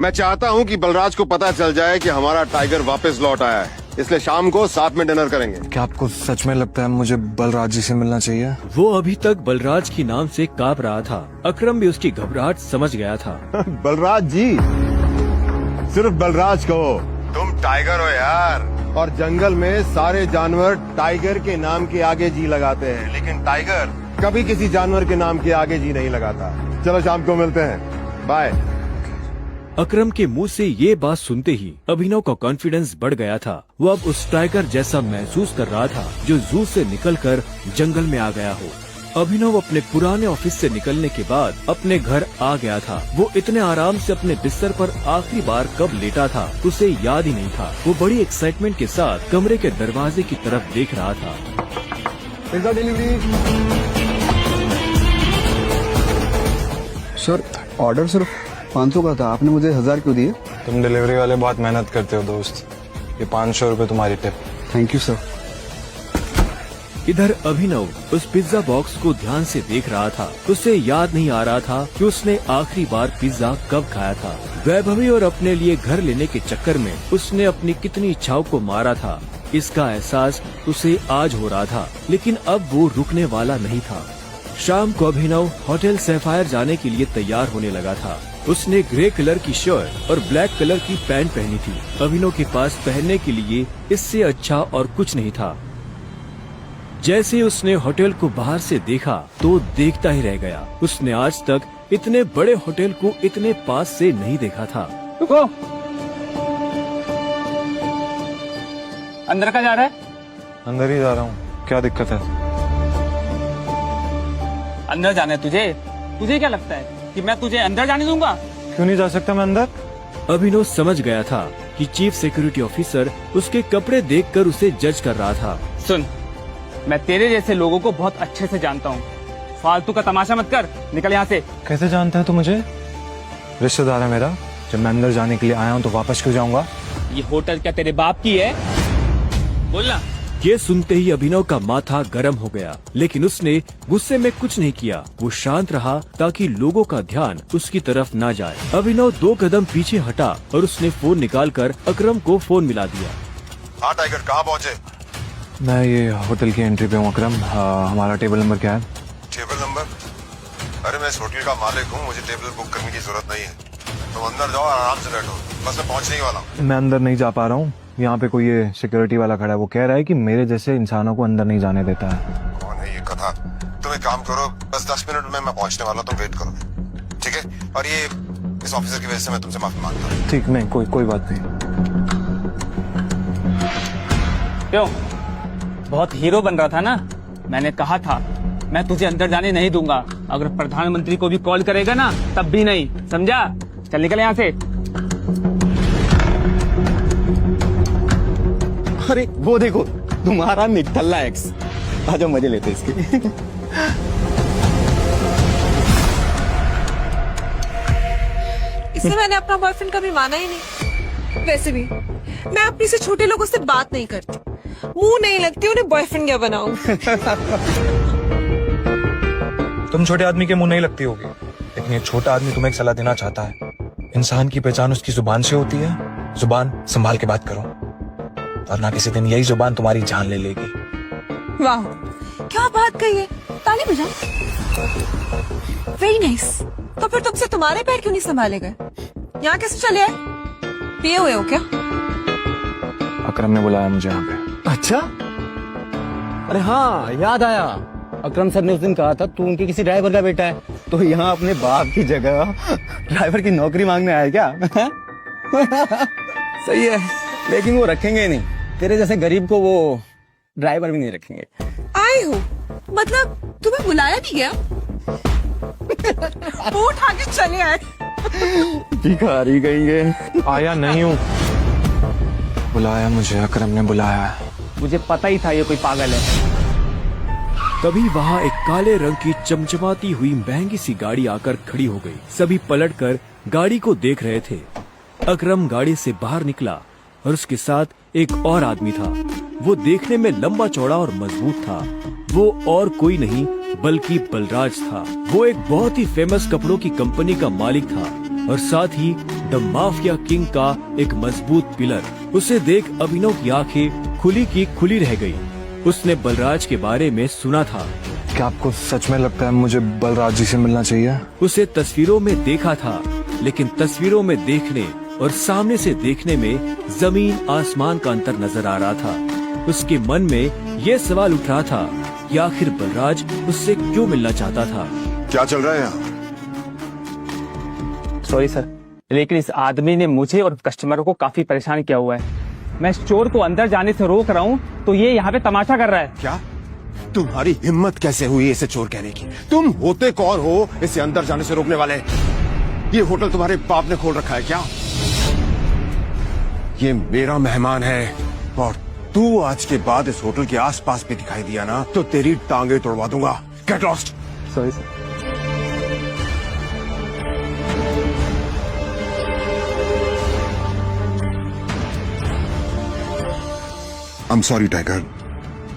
मैं चाहता हूँ कि बलराज को पता चल जाए कि हमारा टाइगर वापस लौट आया है, इसलिए शाम को साथ में डिनर करेंगे। क्या आपको सच में लगता है मुझे बलराज जी से मिलना चाहिए? वो अभी तक बलराज की नाम से कांप रहा था। अकरम भी उसकी घबराहट समझ गया था। बलराज जी, सिर्फ बलराज कहो, तुम टाइगर हो यार, और जंगल में सारे जानवर टाइगर के नाम के आगे जी लगाते हैं, लेकिन टाइगर कभी किसी जानवर के नाम के आगे जी नहीं लगाता। चलो शाम को मिलते हैं, बाय। अकरम के मुंह से ये बात सुनते ही अभिनव का कॉन्फिडेंस बढ़ गया था। वो अब उस टाइगर जैसा महसूस कर रहा था जो जू से निकलकर जंगल में आ गया हो। अभिनव अपने पुराने ऑफिस से निकलने के बाद अपने घर आ गया था। वो इतने आराम से अपने बिस्तर पर आखिरी बार कब लेटा था उसे याद ही नहीं था। वो बड़ी एक्साइटमेंट के साथ कमरे के दरवाजे की तरफ देख रहा था। सर, ऑर्डर सिर्फ 500 का था, आपने मुझे 1000 क्यों दिए? तुम डिलीवरी वाले बहुत मेहनत करते हो दोस्त, ये 500 रुपए तुम्हारी टिप। Thank you sir. इधर अभिनव उस पिज्जा बॉक्स को ध्यान से देख रहा था। उसे याद नहीं आ रहा था कि उसने आखिरी बार पिज्जा कब खाया था। वैभवी और अपने लिए घर लेने के चक्कर में उसने अपनी कितनी इच्छाओं को मारा था, इसका एहसास उसे आज हो रहा था, लेकिन अब वो रुकने वाला नहीं था। शाम को अभिनव होटल सैफायर जाने के लिए तैयार होने लगा था। उसने ग्रे कलर की शर्ट और ब्लैक कलर की पैंट पहनी थी। अभिनव के पास पहनने के लिए इससे अच्छा और कुछ नहीं था। जैसे उसने होटल को बाहर से देखा तो देखता ही रह गया। उसने आज तक इतने बड़े होटल को इतने पास से नहीं देखा था। रुको, अंदर का जा रहा है? अंदर ही जा रहा हूँ, क्या दिक्कत है? अंदर जाना है तुझे? तुझे क्या लगता है कि मैं तुझे अंदर जाने दूंगा? क्यों नहीं जा सकता मैं अंदर? अभिनव समझ गया था कि चीफ सिक्योरिटी ऑफिसर उसके कपड़े देखकर उसे जज कर रहा था। सुन, मैं तेरे जैसे लोगों को बहुत अच्छे से जानता हूँ, फालतू का तमाशा मत कर, निकल यहाँ से। कैसे जानता है तू मुझे? रिश्तेदार है मेरा, जब मैं अंदर जाने के लिए आया हूँ तो वापस क्यों जाऊंगा? ये होटल क्या तेरे बाप की है? बोलना। ये सुनते ही अभिनव का माथा गर्म हो गया, लेकिन उसने गुस्से में कुछ नहीं किया। वो शांत रहा ताकि लोगों का ध्यान उसकी तरफ ना जाए। अभिनव 2 कदम पीछे हटा और उसने फोन निकालकर अकरम को फोन मिला दिया। हाँ टाइगर, कहाँ पहुँचे? मैं ये होटल की एंट्री पे हूँ अकरम। हमारा टेबल नंबर क्या है? Table number? अरे मैं इस होटल का मालिक हूँ, मुझे टेबल बुक करने की जरूरत नहीं है। तुम अंदर जाओ, आराम से बैठो, बस मैं पहुँचने ही वाला हूँ। मैं अंदर नहीं जा पा रहा हूँ, यहाँ पे कोई ये सिक्योरिटी वाला खड़ा है, वो कह रहा है कि मेरे जैसे इंसानों को अंदर नहीं जाने देता है। कौन है ये कथा? तुम एक काम करो, बस 10 मिनट में मैं पहुँचने वाला हूँ, तुम वेट करो, ठीक है? और ये इस ऑफिसर की वजह से मैं तुमसे माफी मांगता हूँ। ठीक, नहीं कोई बात नहीं। क्यों, बहुत हीरो बन रहा था ना? मैंने कहा था मैं तुझे अंदर जाने नहीं दूंगा। अगर प्रधानमंत्री को भी कॉल करेगा ना तब भी नहीं, समझा? चल निकल यहाँ से। अरे वो देखो तुम्हारा निठल्ला एक्स। आजा मजे लेते इसके। इसे मैंने अपना बॉयफ्रेंड कभी माना ही नहीं। वैसे भी मैं अपनी से छोटे लोगों से बात नहीं करती, मुंह नहीं लगती उन्हें बॉयफ्रेंड क्या बनाऊं। तुम छोटे आदमी के मुंह नहीं लगती होगी, लेकिन ये छोटा आदमी तुम्हें एक सलाह देना चाहता है। इंसान की पहचान उसकी जुबान से होती है, जुबान संभाल के बात करो, वरना किसी दिन यही जुबान तुम्हारी जान ले लेगी। वाह क्या बात कही है, ताली बजाओ। Very nice. तो फिर तुमसे तुम्हारे पैर क्यों नहीं संभाले गए? यहाँ कैसे चले आए? पिए हुए हो क्या? अकरम ने बुलाया मुझे यहाँ पे। अच्छा, अरे हाँ याद आया, अकरम सर ने उस दिन कहा था तू उनके किसी ड्राइवर का बेटा है, तो यहाँ अपने बाप की जगह ड्राइवर की नौकरी मांगने आया क्या? सही है, लेकिन वो रखेंगे नहीं, तेरे जैसे गरीब को वो ड्राइवर भी नहीं रखेंगे। आए हो मतलब तुम्हें बुलाया नहीं गया? वो उठा के चले आए। भिखारी कहेंगे। आया नहीं हूँ, बुलाया मुझे, अकरम ने बुलाया। मुझे पता ही था ये कोई पागल है। तभी वहाँ एक काले रंग की चमचमाती हुई महंगी सी गाड़ी आकर खड़ी हो गई। सभी पलटकर गाड़ी को देख रहे थे। अकरम गाड़ी से बाहर निकला और उसके साथ एक और आदमी था। वो देखने में लंबा चौड़ा और मजबूत था। वो और कोई नहीं बल्कि बलराज था। वो एक बहुत ही फेमस कपड़ों की कंपनी का मालिक था और साथ ही द माफिया किंग का एक मजबूत पिलर। उसे देख अभिनव की आंखें खुली की खुली रह गई। उसने बलराज के बारे में सुना था। क्या आपको सच में लगता है मुझे बलराज जी से मिलना चाहिए? उसे तस्वीरों में देखा था, लेकिन तस्वीरों में देखने और सामने से देखने में जमीन आसमान का अंतर नजर आ रहा था। उसके मन में ये सवाल उठ रहा था कि आखिर बलराज उससे क्यों मिलना चाहता था। क्या चल रहा है यहाँ? सॉरी सर, लेकिन इस आदमी ने मुझे और कस्टमरों को काफी परेशान किया हुआ है। मैं स्टोर को अंदर जाने से रोक रहा हूँ तो ये यहाँ पे तमाशा कर रहा है। क्या तुम्हारी हिम्मत कैसे हुई इसे चोर कहने की? तुम होते कौन हो इसे अंदर जाने से रोकने वाले? ये होटल तुम्हारे बाप ने खोल रखा है क्या? ये मेरा मेहमान है और तू आज के बाद इस होटल के आसपास भी दिखाई दिया ना तो तेरी टांगे तोड़वा दूंगा। Get lost. Sorry sir. I'm sorry tiger,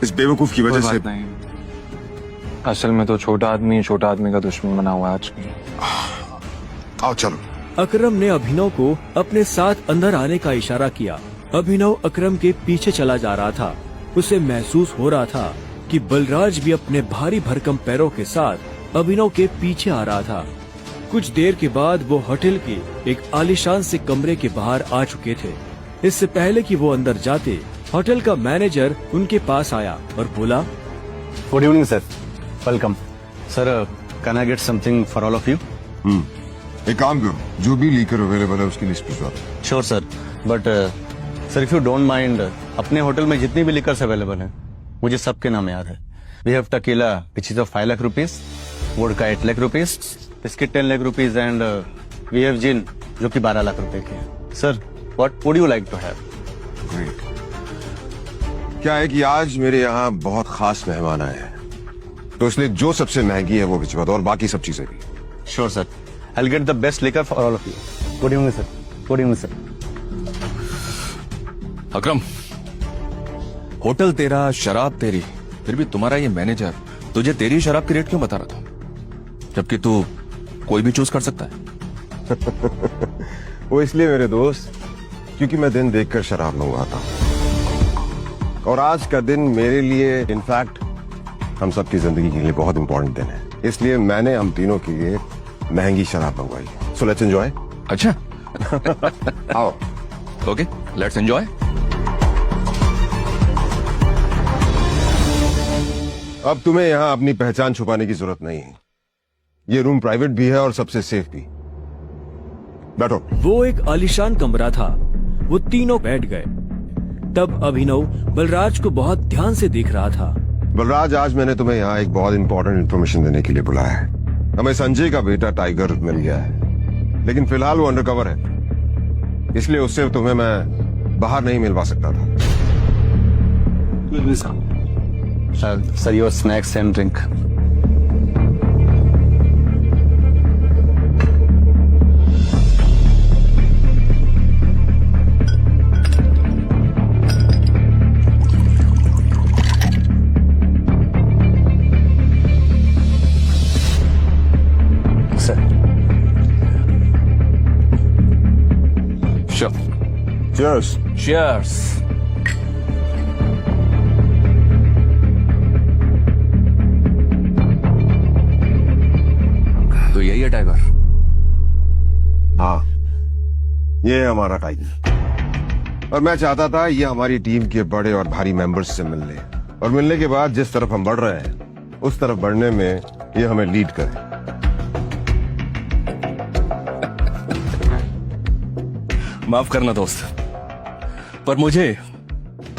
इस बेवकूफ की वजह से। नहीं, असल में तो छोटा आदमी का दुश्मन बना हुआ है आज की। आओ चलो। अकरम ने अभिनव को अपने साथ अंदर आने का इशारा किया। अभिनव अकरम के पीछे चला जा रहा था। उसे महसूस हो रहा था कि बलराज भी अपने भारी भरकम पैरों के साथ अभिनव के पीछे आ रहा था। कुछ देर के बाद वो होटल के एक आलीशान से कमरे के बाहर आ चुके थे। इससे पहले कि वो अंदर जाते, होटल का मैनेजर उनके पास आया और बोला, good evening sir, welcome sir, can I get something for all of you? एक काम करो, जो भी लीकर अवेलेबल है उसकी लिस्ट भिजवा। Sure sir, but sir if you don't mind, अपने होटल में जितनी भी लिकर्स अवेलेबल हैं मुझे सबके नाम याद है। We have tequila which is of 5 lakh rupees, vodka 8 lakh rupees, biscuit 10 lakh rupees and we have gin जो कि 12 लाख रुपए की है। Sir what would you like to have? Great. क्या है कि आज मेरे यहाँ बहुत खास मेहमान आए हैं, तो इसलिए जो सबसे महंगी है वो भिजवा दो और बाकी सब चीजें भी। Sure sir, I will get the best liquor for all of you. Good evening sir. Good evening sir. Akram, hotel तेरा, शराब तेरी, फिर भी तुम्हारा ये मैनेजर तुझे तेरी शराब की रेट क्यों बता रहा था, जबकि तू कोई भी चूज कर सकता है? वो इसलिए मेरे दोस्त, क्योंकि मैं दिन देखकर शराब मंगवाता हूँ और आज का दिन मेरे लिए, इनफैक्ट हम सबकी जिंदगी के लिए बहुत इंपॉर्टेंट दिन है। इसलिए मैंने हम तीनों के लिए महंगी शराब मंगवाई। So let's enjoy. अच्छा। आओ। Okay, let's enjoy. अब तुम्हें यहाँ अपनी पहचान छुपाने की जरूरत नहीं है। ये रूम प्राइवेट भी है और सबसे सेफ भी। बैठो। वो एक आलीशान कमरा था। वो तीनों बैठ गए। तब अभिनव बलराज को बहुत ध्यान से देख रहा था। बलराज, आज मैंने तुम्हें यहाँ एक बहुत इंपॉर्टेंट इन्फॉर्मेशन देने के लिए बुलाया है। हमें संजय का बेटा टाइगर मिल गया है, लेकिन फिलहाल वो अंडरकवर है, इसलिए उससे तुम्हें मैं बाहर नहीं मिलवा सकता था। Sir your snacks and drink. Cheers. Cheers. तो यही है टाइगर. हाँ, ये है हमारा टाइगर. और मैं चाहता था ये हमारी टीम के बड़े और भारी मेंबर्स से मिलने, और मिलने के बाद जिस तरफ हम बढ़ रहे हैं उस तरफ बढ़ने में ये हमें लीड करे. माफ करना दोस्त, पर मुझे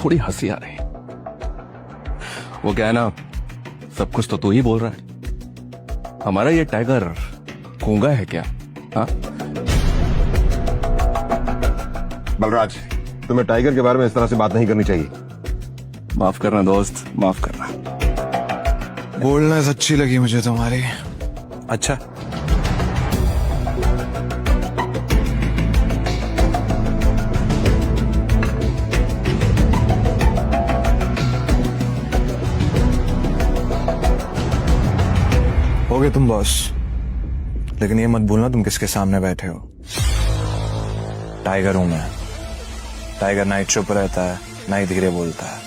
थोड़ी हंसी आ रही. वो क्या है ना, सब कुछ तो तू ही बोल रहा है. हमारा ये टाइगर गूंगा है क्या? हाँ, बलराज, तुम्हें टाइगर के बारे में इस तरह से बात नहीं करनी चाहिए. माफ करना दोस्त, माफ करना. बोलना अच्छी लगी मुझे तुम्हारी. अच्छा, हो गए तुम बॉस, लेकिन ये मत भूलना तुम किसके सामने बैठे हो. टाइगर हूं मैं. टाइगर ना ही चुप रहता है, ना ही धीरे बोलता है.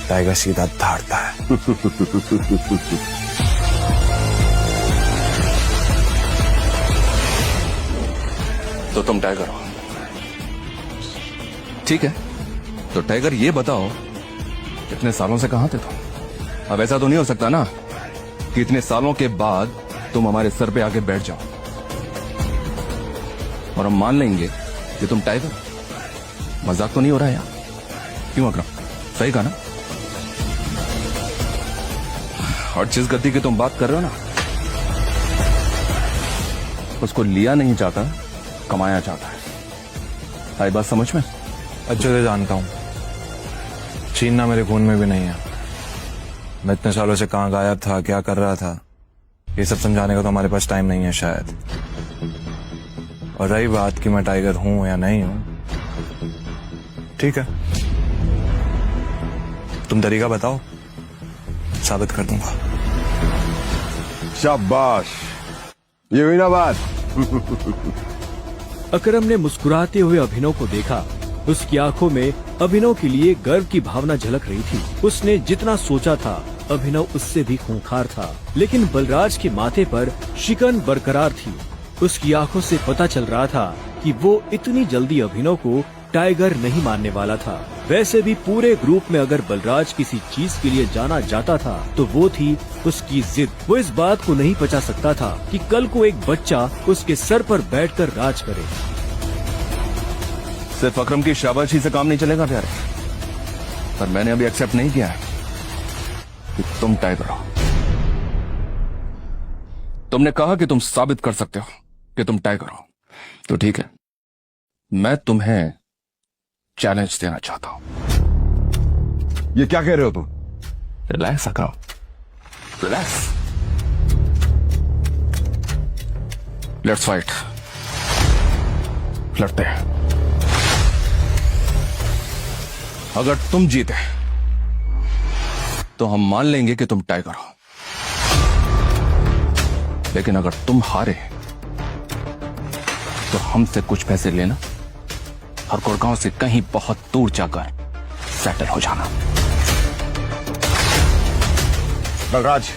टाइगर सीधा धाड़ता है. तो तुम टाइगर हो, ठीक है. तो टाइगर ये बताओ, कितने सालों से कहां थे तुम? अब ऐसा तो नहीं हो सकता ना कि इतने सालों के बाद तुम हमारे सर पे आके बैठ जाओ और हम मान लेंगे कि तुम टाइगर. मजाक तो नहीं हो रहा है यार? क्यों अकरम, सही कहा ना? और जिस गद्दी की तुम बात कर रहे हो ना, उसको लिया नहीं जाता, कमाया जाता है. आई बात समझ में? अच्छे से जानता हूं. छीनना मेरे खून में भी नहीं है. मैं इतने सालों से कहां गायब था, क्या कर रहा था, ये सब समझाने का तो हमारे पास टाइम नहीं है शायद. और रही बात कि मैं टाइगर हूं या नहीं हूं, ठीक है, तुम तरीका बताओ, साबित कर दूंगा. शाबाश, ये हुई ना बात. अकरम ने मुस्कुराते हुए अभिनव को देखा. उसकी आंखों में अभिनव के लिए गर्व की भावना झलक रही थी. उसने जितना सोचा था, अभिनव उससे भी खूंखार था, लेकिन बलराज के माथे पर शिकन बरकरार थी. उसकी आंखों से पता चल रहा था कि वो इतनी जल्दी अभिनव को टाइगर नहीं मानने वाला था. वैसे भी पूरे ग्रुप में अगर बलराज किसी चीज के लिए जाना जाता था तो वो थी उसकी जिद. वो इस बात को नहीं पचा सकता था कि कल को एक बच्चा उसके सर पर बैठकर राज करे. सिर्फ अकरम की शाबाशी से काम नहीं चलेगा प्यारे. पर मैंने अभी एक्सेप्ट नहीं किया है कि तुम टाइगर हो. तुमने कहा कि तुम साबित कर सकते हो कि तुम टाइगर हो, तो ठीक है, मैं तुम्हें चैलेंज देना चाहता हूं. ये क्या कह रहे हो तुम? Relax Akram, relax. Let's fight. लड़ते हैं. अगर तुम जीते तो हम मान लेंगे कि तुम टाइगर हो, लेकिन अगर तुम हारे तो हमसे कुछ पैसे लेना और गुड़गांव से कहीं बहुत दूर जाकर सेटल हो जाना. बलराज,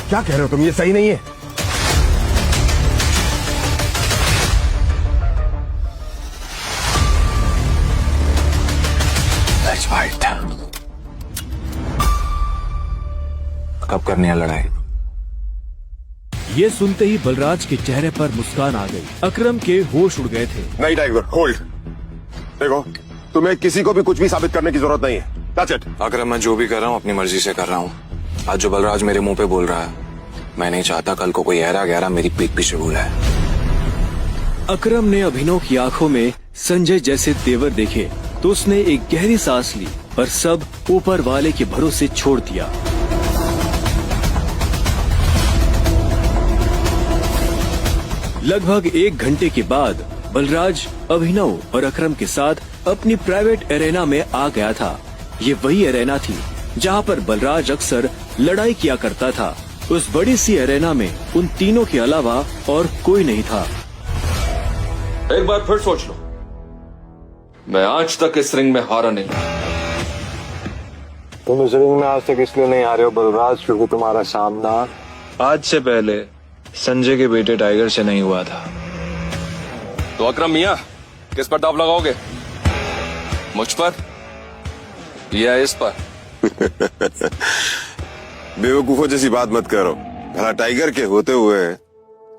क्या कह रहे हो तुम? ये सही नहीं है. Let's fight. कब करनी है लड़ाई? ये सुनते ही बलराज के चेहरे पर मुस्कान आ गई. अकरम के होश उड़ गए थे. नहीं टाइगर, होल्ड. देखो, तुम्हें किसी को भी कुछ भी साबित करने की जरूरत नहीं है. That's it. अकरम, मैं जो भी कर रहा हूँ अपनी मर्जी से कर रहा हूँ. आज जो बलराज मेरे मुंह पे बोल रहा है, मैं नहीं चाहता कल को कोई ऐरा गहरा मेरी पीठ पीछे बोला है. अकरम ने अभिनव की आंखों में संजय जैसे तेवर देखे तो उसने एक गहरी सांस ली और सब ऊपर वाले के भरोसे छोड़ दिया। लगभग 1 घंटे के बाद बलराज अभिनव और अकरम के साथ अपनी प्राइवेट एरेना में आ गया था। ये वही एरेना थी जहाँ पर बलराज अक्सर लड़ाई किया करता था। उस बड़ी सी एरेना में उन तीनों के अलावा और कोई नहीं था। एक बार फिर सोच लो, मैं आज तक इस रिंग में हारा नहीं। तुम इस रिंग में आज तक इसलिए नहीं आ रहे हो बलराज, क्योंकि तुम्हारा सामना आज से पहले संजय के बेटे टाइगर से नहीं हुआ था। तो अकरम मियां, किस पर दाव लगाओगे? मुझ पर या इस पर? बेवकूफों जैसी बात मत करो। भला टाइगर के होते हुए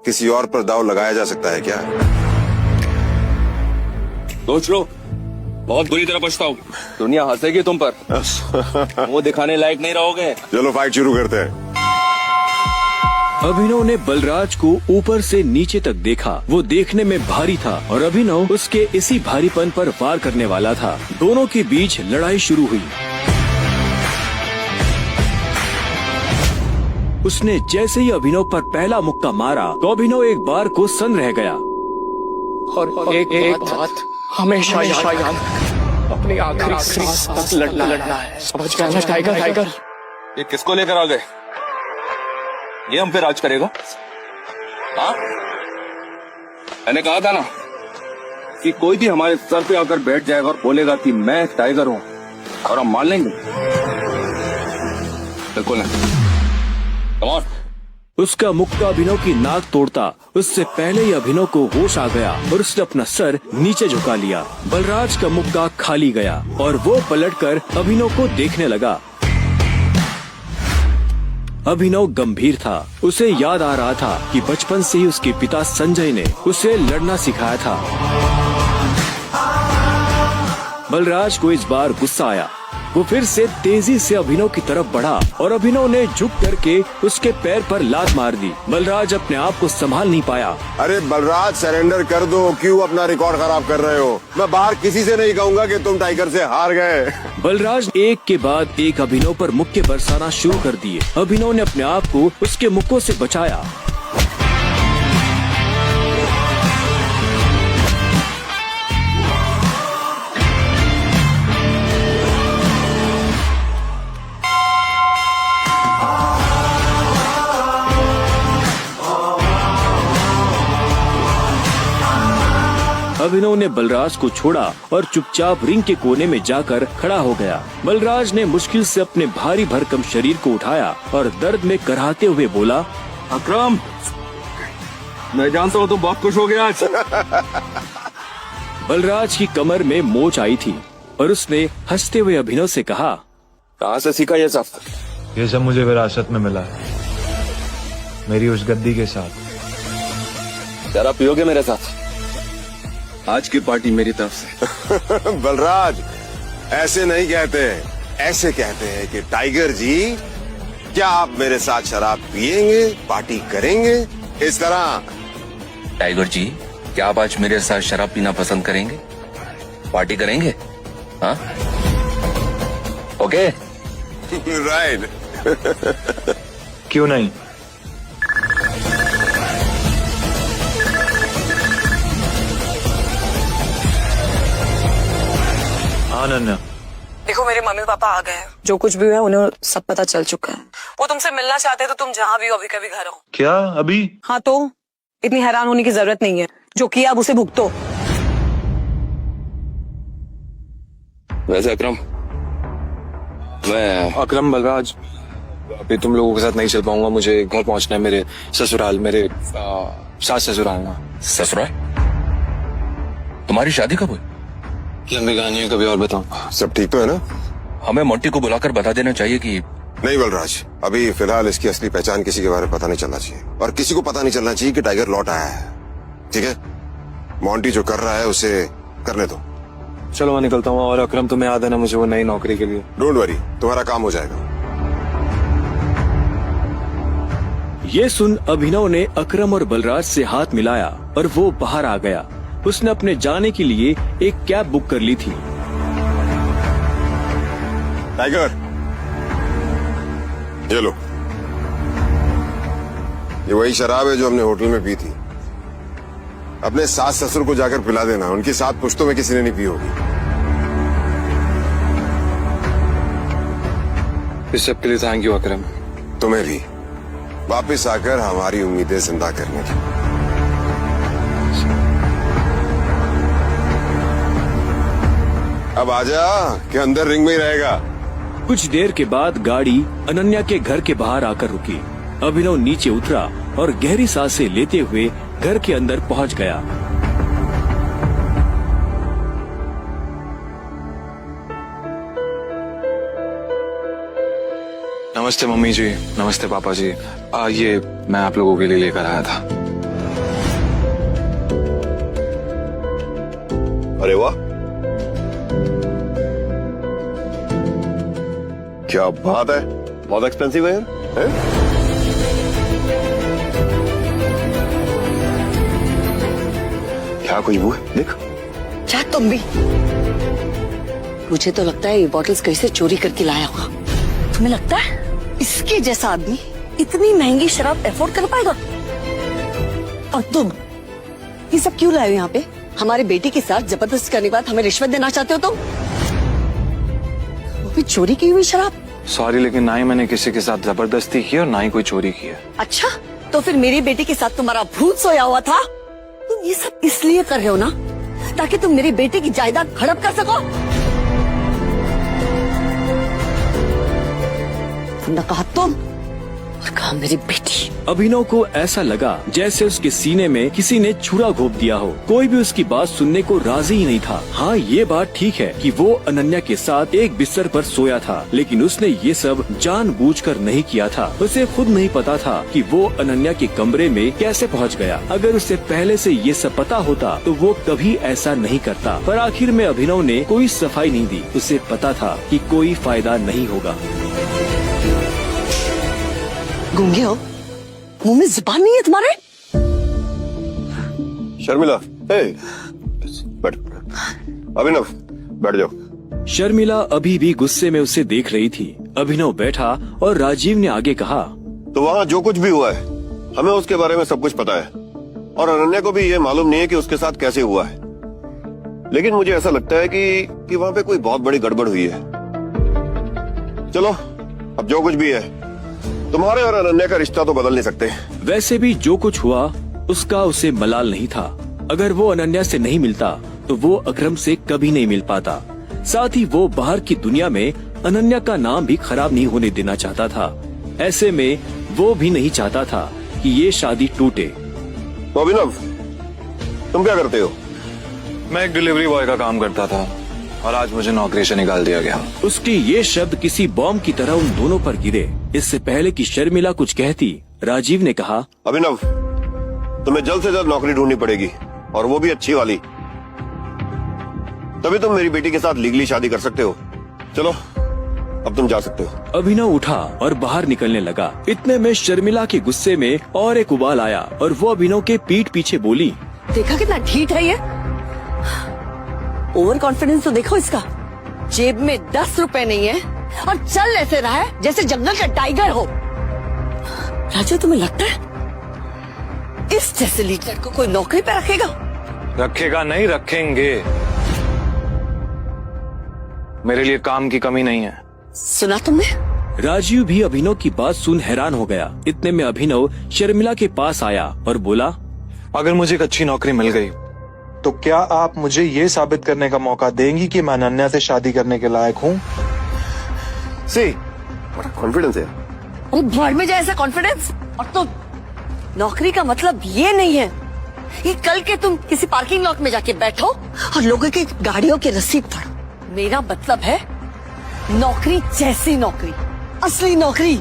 किसी और पर दाव लगाया जा सकता है क्या? सोच लो, बहुत बुरी तरह पछताओ। दुनिया हंसेगी तुम पर, वो दिखाने लायक नहीं रहोगे। चलो फाइट शुरू करते हैं। अभिनव ने बलराज को ऊपर से नीचे तक देखा। वो देखने में भारी था और अभिनव उसके इसी भारीपन पर वार करने वाला था। दोनों के बीच लड़ाई शुरू हुई। उसने जैसे ही अभिनव पर पहला मुक्का मारा तो अभिनव एक बार को सन्न रह गया। और एक बात हमेशा याद, अपनी आखिरी सांस तक लड़ना है। समझ गया ना टाइगर? ये किसको लेकर आ गए? ये हम पे राज करेगा? हाँ, मैंने कहा था ना कि कोई भी हमारे सर पे आकर बैठ जाएगा और बोलेगा कि मैं टाइगर हूँ, और हम मान लेंगे? बिल्कुल नहीं। Come on. उसका मुक्का अभिनव की नाक तोड़ता। उससे पहले ही अभिनव को होश आ गया और उसने अपना सर नीचे झुका लिया। बलराज का मुक्का खाली गया और वो पलटकर अभिनव को देखने लगा। अभिनव गंभीर था। उसे याद आ रहा था कि बचपन से ही उसके पिता संजय ने उसे लड़ना सिखाया था। बलराज को इस बार गुस्सा आया। वो फिर से तेजी से अभिनव की तरफ बढ़ा और अभिनव ने झुक करके उसके पैर पर लात मार दी। बलराज अपने आप को संभाल नहीं पाया। अरे बलराज, सरेंडर कर दो। क्यों अपना रिकॉर्ड खराब कर रहे हो? मैं बाहर किसी से नहीं कहूंगा कि तुम टाइगर से हार गए। बलराज एक के बाद एक अभिनव पर मुक्के बरसाना शुरू कर दिए। अभिनव ने अपने आप को उसके मुक्कों से बचाया। अभिनव ने बलराज को छोड़ा और चुपचाप रिंग के कोने में जाकर खड़ा हो गया। बलराज ने मुश्किल से अपने भारी भरकम शरीर को उठाया और दर्द में कराहते हुए बोला, अकरम, मैं जानता हूँ तुम बहुत खुश हो गया आज। बलराज की कमर में मोच आई थी और उसने हंसते हुए अभिनव से कहा, कहाँ से सीखा ये सब? ये सब मुझे विरासत में मिला है, मेरी उस गद्दी के साथ। जरा पियोगे मेरे साथ? आज की पार्टी मेरी तरफ से। बलराज, ऐसे नहीं कहते, ऐसे कहते हैं कि टाइगर जी, क्या आप मेरे साथ शराब पिएंगे, पार्टी करेंगे? इस तरह। टाइगर जी, क्या आप आज मेरे साथ शराब पीना पसंद करेंगे? पार्टी करेंगे? हाँ, ओके। राइट। क्यों नहीं? अनन्या, देखो मेरे मम्मी पापा आ गए हैं। जो कुछ भी हुआ है उन्हें सब पता चल चुका है। वो तुमसे मिलना चाहते हैं तो तुम जहाँ भी हो अभी कभी घर आओ। क्या अभी? हाँ, तो इतनी हैरान होने की जरूरत नहीं है। जो किया अब उसे भुगतो। वैसे अकरम, मैं अकरम, बलराज, अभी तुम लोगों के साथ नहीं चल पाऊंगा। मुझे घर पहुंचना है, मेरे ससुराल, मेरे सास ससुराल ना। ससुराल? तुम्हारी शादी कब हुई? लंबी कहानी है, कभी और बताऊं। सब ठीक तो है ना? हमें मोंटी को बुलाकर बता देना चाहिए कि नहीं बलराज, अभी फिलहाल इसकी असली पहचान किसी के बारे में पता नहीं चलना चाहिए, और किसी को पता नहीं चलना चाहिए कि टाइगर लौट आया है। ठीक है? मोंटी जो कर रहा है उसे करने दो। चलो मैं निकलता हूँ, और अकरम तुम्हें याद है ना मुझे वो नई नौकरी के लिए। डोंट वरी, तुम्हारा काम हो जाएगा। ये सुन अभिनव ने अकरम और बलराज से हाथ मिलाया और वो बाहर आ गया। उसने अपने जाने के लिए एक कैब बुक कर ली थी। टाइगर, ये लो। ये वही शराब है जो हमने होटल में पी थी। अपने सास ससुर को जाकर पिला देना, उनकी 7 पुश्तों में किसी ने नहीं पी होगी। इस सब के लिए थैंक यू अकरम। तुम्हें भी वापस आकर हमारी उम्मीदें जिंदा करने की। अब आजा कि अंदर रिंग में ही रहेगा। कुछ देर के बाद गाड़ी अनन्या के घर के बाहर आकर रुकी। अभिनव नीचे उतरा और गहरी सांसें लेते हुए घर के अंदर पहुंच गया। नमस्ते मम्मी जी, नमस्ते पापा जी। ये मैं आप लोगों के लिए लेकर आया था। अरे वाह, क्या बात है, बहुत एक्सपेंसिव है यार। है? क्या खुशबू है, देख। क्या तुम भी? मुझे तो लगता है ये बॉटल्स कहीं से चोरी करके लाया होगा। तुम्हें लगता है इसके जैसा आदमी इतनी महंगी शराब अफोर्ड कर पाएगा? और तुम ये सब क्यों लाए हो यहाँ पे? हमारे बेटे के साथ जबरदस्ती करने के बाद हमें रिश्वत देना चाहते हो तुम? वो भी चोरी की हुई शराब? सॉरी, लेकिन ना ही मैंने किसी के साथ जबरदस्ती की और ना ही कोई चोरी की है। अच्छा, तो फिर मेरे बेटे के साथ तुम्हारा भूत सोया हुआ था? तुम ये सब इसलिए कर रहे हो ना ताकि तुम मेरे बेटे की जायदाद हड़प कर सको? तुमने कहा तुम और कहा मेरी बेटी। अभिनव को ऐसा लगा जैसे उसके सीने में किसी ने छुरा घोंप दिया हो। कोई भी उसकी बात सुनने को राजी ही नहीं था। हाँ, ये बात ठीक है कि वो अनन्या के साथ एक बिस्तर पर सोया था, लेकिन उसने ये सब जानबूझकर नहीं किया था। उसे खुद नहीं पता था कि वो अनन्या के कमरे में कैसे पहुंच गया। अगर उसे पहले से ये सब पता होता तो वो कभी ऐसा नहीं करता। पर आखिर में अभिनव ने कोई सफाई नहीं दी। उसे पता था कि कोई फायदा नहीं होगा। गूंगे हो? मुंह में जुबान नहीं है तुम्हारे? शर्मिला, बैठ। अभिनव, बैठ जाओ। शर्मिला अभी भी गुस्से में उसे देख रही थी। अभिनव बैठा और राजीव ने आगे कहा, तो वहाँ जो कुछ भी हुआ है हमें उसके बारे में सब कुछ पता है और अनन्या को भी ये मालूम नहीं है कि उसके साथ कैसे हुआ है। लेकिन मुझे ऐसा लगता है कि वहाँ पे कोई बहुत बड़ी गड़बड़ हुई है। चलो, अब जो कुछ भी है, तुम्हारे और अनन्या का रिश्ता तो बदल नहीं सकते। वैसे भी जो कुछ हुआ उसका उसे मलाल नहीं था। अगर वो अनन्या से नहीं मिलता तो वो अकरम से कभी नहीं मिल पाता। साथ ही वो बाहर की दुनिया में अनन्या का नाम भी खराब नहीं होने देना चाहता था। ऐसे में वो भी नहीं चाहता था कि ये शादी टूटे। तो अभिनव, तुम क्या करते हो? मैं एक डिलीवरी बॉय का काम करता था और आज मुझे नौकरी से निकाल दिया गया। उसके ये शब्द किसी बॉम्ब की तरह उन दोनों पर गिरे। इससे पहले कि शर्मिला कुछ कहती, राजीव ने कहा, अभिनव, तुम्हें जल्द से जल्द नौकरी ढूंढनी पड़ेगी और वो भी अच्छी वाली। तभी तुम मेरी बेटी के साथ लीगली शादी कर सकते हो। चलो, अब तुम जा सकते हो। अभिनव उठा और बाहर निकलने लगा। इतने में शर्मिला के गुस्से में और एक उबाल आया और वो अभिनव के पीठ पीछे बोली, देखा कितना ढीठ है ये? ओवर कॉन्फिडेंस तो देखो इसका। जेब में 10 रुपए नहीं है और चल ऐसे रहा है जैसे जंगल का टाइगर हो। राजू, तुम्हें लगता है इस जैसे लीडर को कोई नौकरी पे रखेगा? रखेगा नहीं, रखेंगे। मेरे लिए काम की कमी नहीं है। सुना तुमने? राजीव भी अभिनव की बात सुन हैरान हो गया। इतने में अभिनव शर्मिला के पास आया और बोला, अगर मुझे एक अच्छी नौकरी मिल गई तो क्या आप मुझे ये साबित करने का मौका देंगी कि मैं अनन्या से शादी करने के लायक हूँ? बड़ा कॉन्फिडेंस है। अरे भाड़ में जाए ऐसा कॉन्फिडेंस। और तुम, नौकरी का मतलब ये नहीं है कि कल के तुम किसी पार्किंग लॉट में जाके बैठो और लोगों की गाड़ियों की रसीद पढ़ो। मेरा मतलब है नौकरी जैसी नौकरी, असली नौकरी,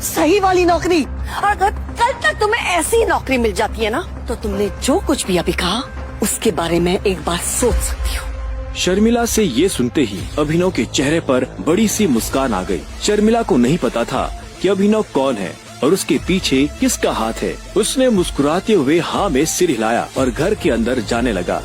सही वाली नौकरी। और अगर कल तक तुम्हें ऐसी नौकरी मिल जाती है ना, तो तुमने जो कुछ भी अभी कहा उसके बारे में एक बार सोच सकती हो। शर्मिला से ये सुनते ही अभिनव के चेहरे पर बड़ी सी मुस्कान आ गई। शर्मिला को नहीं पता था कि अभिनव कौन है और उसके पीछे किसका हाथ है। उसने मुस्कुराते हुए हाँ में सिर हिलाया और घर के अंदर जाने लगा।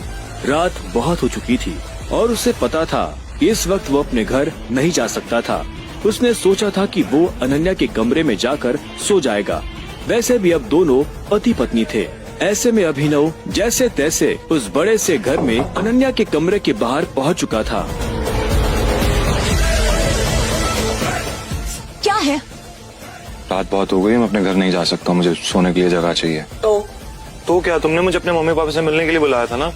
रात बहुत हो चुकी थी और उसे पता था इस वक्त वो अपने घर नहीं जा सकता था। उसने सोचा था कि वो अनन्या के कमरे में जाकर सो जाएगा। वैसे भी अब दोनों पति पत्नी थे। ऐसे में अभिनव जैसे तैसे उस बड़े से घर में अनन्या के कमरे के बाहर पहुंच चुका था। क्या है? रात बहुत हो गई, मैं अपने घर नहीं जा सकता, मुझे सोने के लिए जगह चाहिए। तो क्या, तुमने मुझे अपने मम्मी पापा से मिलने के लिए बुलाया था ना,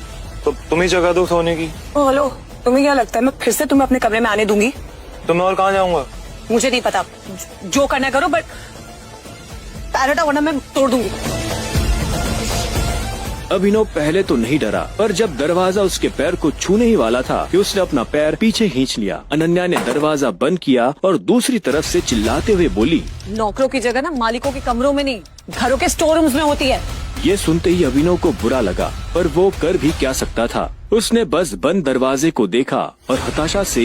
तो तुम ही जगह दो सोने की। हेलो, तुम्हें क्या लगता है मैं फिर से तुम्हें अपने कमरे में आने दूंगी? तो मैं और कहाँ जाऊंगा? मुझे नहीं पता, जो करना करो, बट पैर हटाओ वरना मैं तोड़ दूंगी। अभिनव पहले तो नहीं डरा, पर जब दरवाजा उसके पैर को छूने ही वाला था कि उसने अपना पैर पीछे खींच लिया। अनन्या ने दरवाजा बंद किया और दूसरी तरफ से चिल्लाते हुए बोली, नौकरों की जगह ना मालिकों के कमरों में नहीं, घरों के स्टोर रूम्स में होती है। ये सुनते ही अभिनव को बुरा लगा, पर वो कर भी क्या सकता था। उसने बस बंद दरवाजे को देखा और हताशा से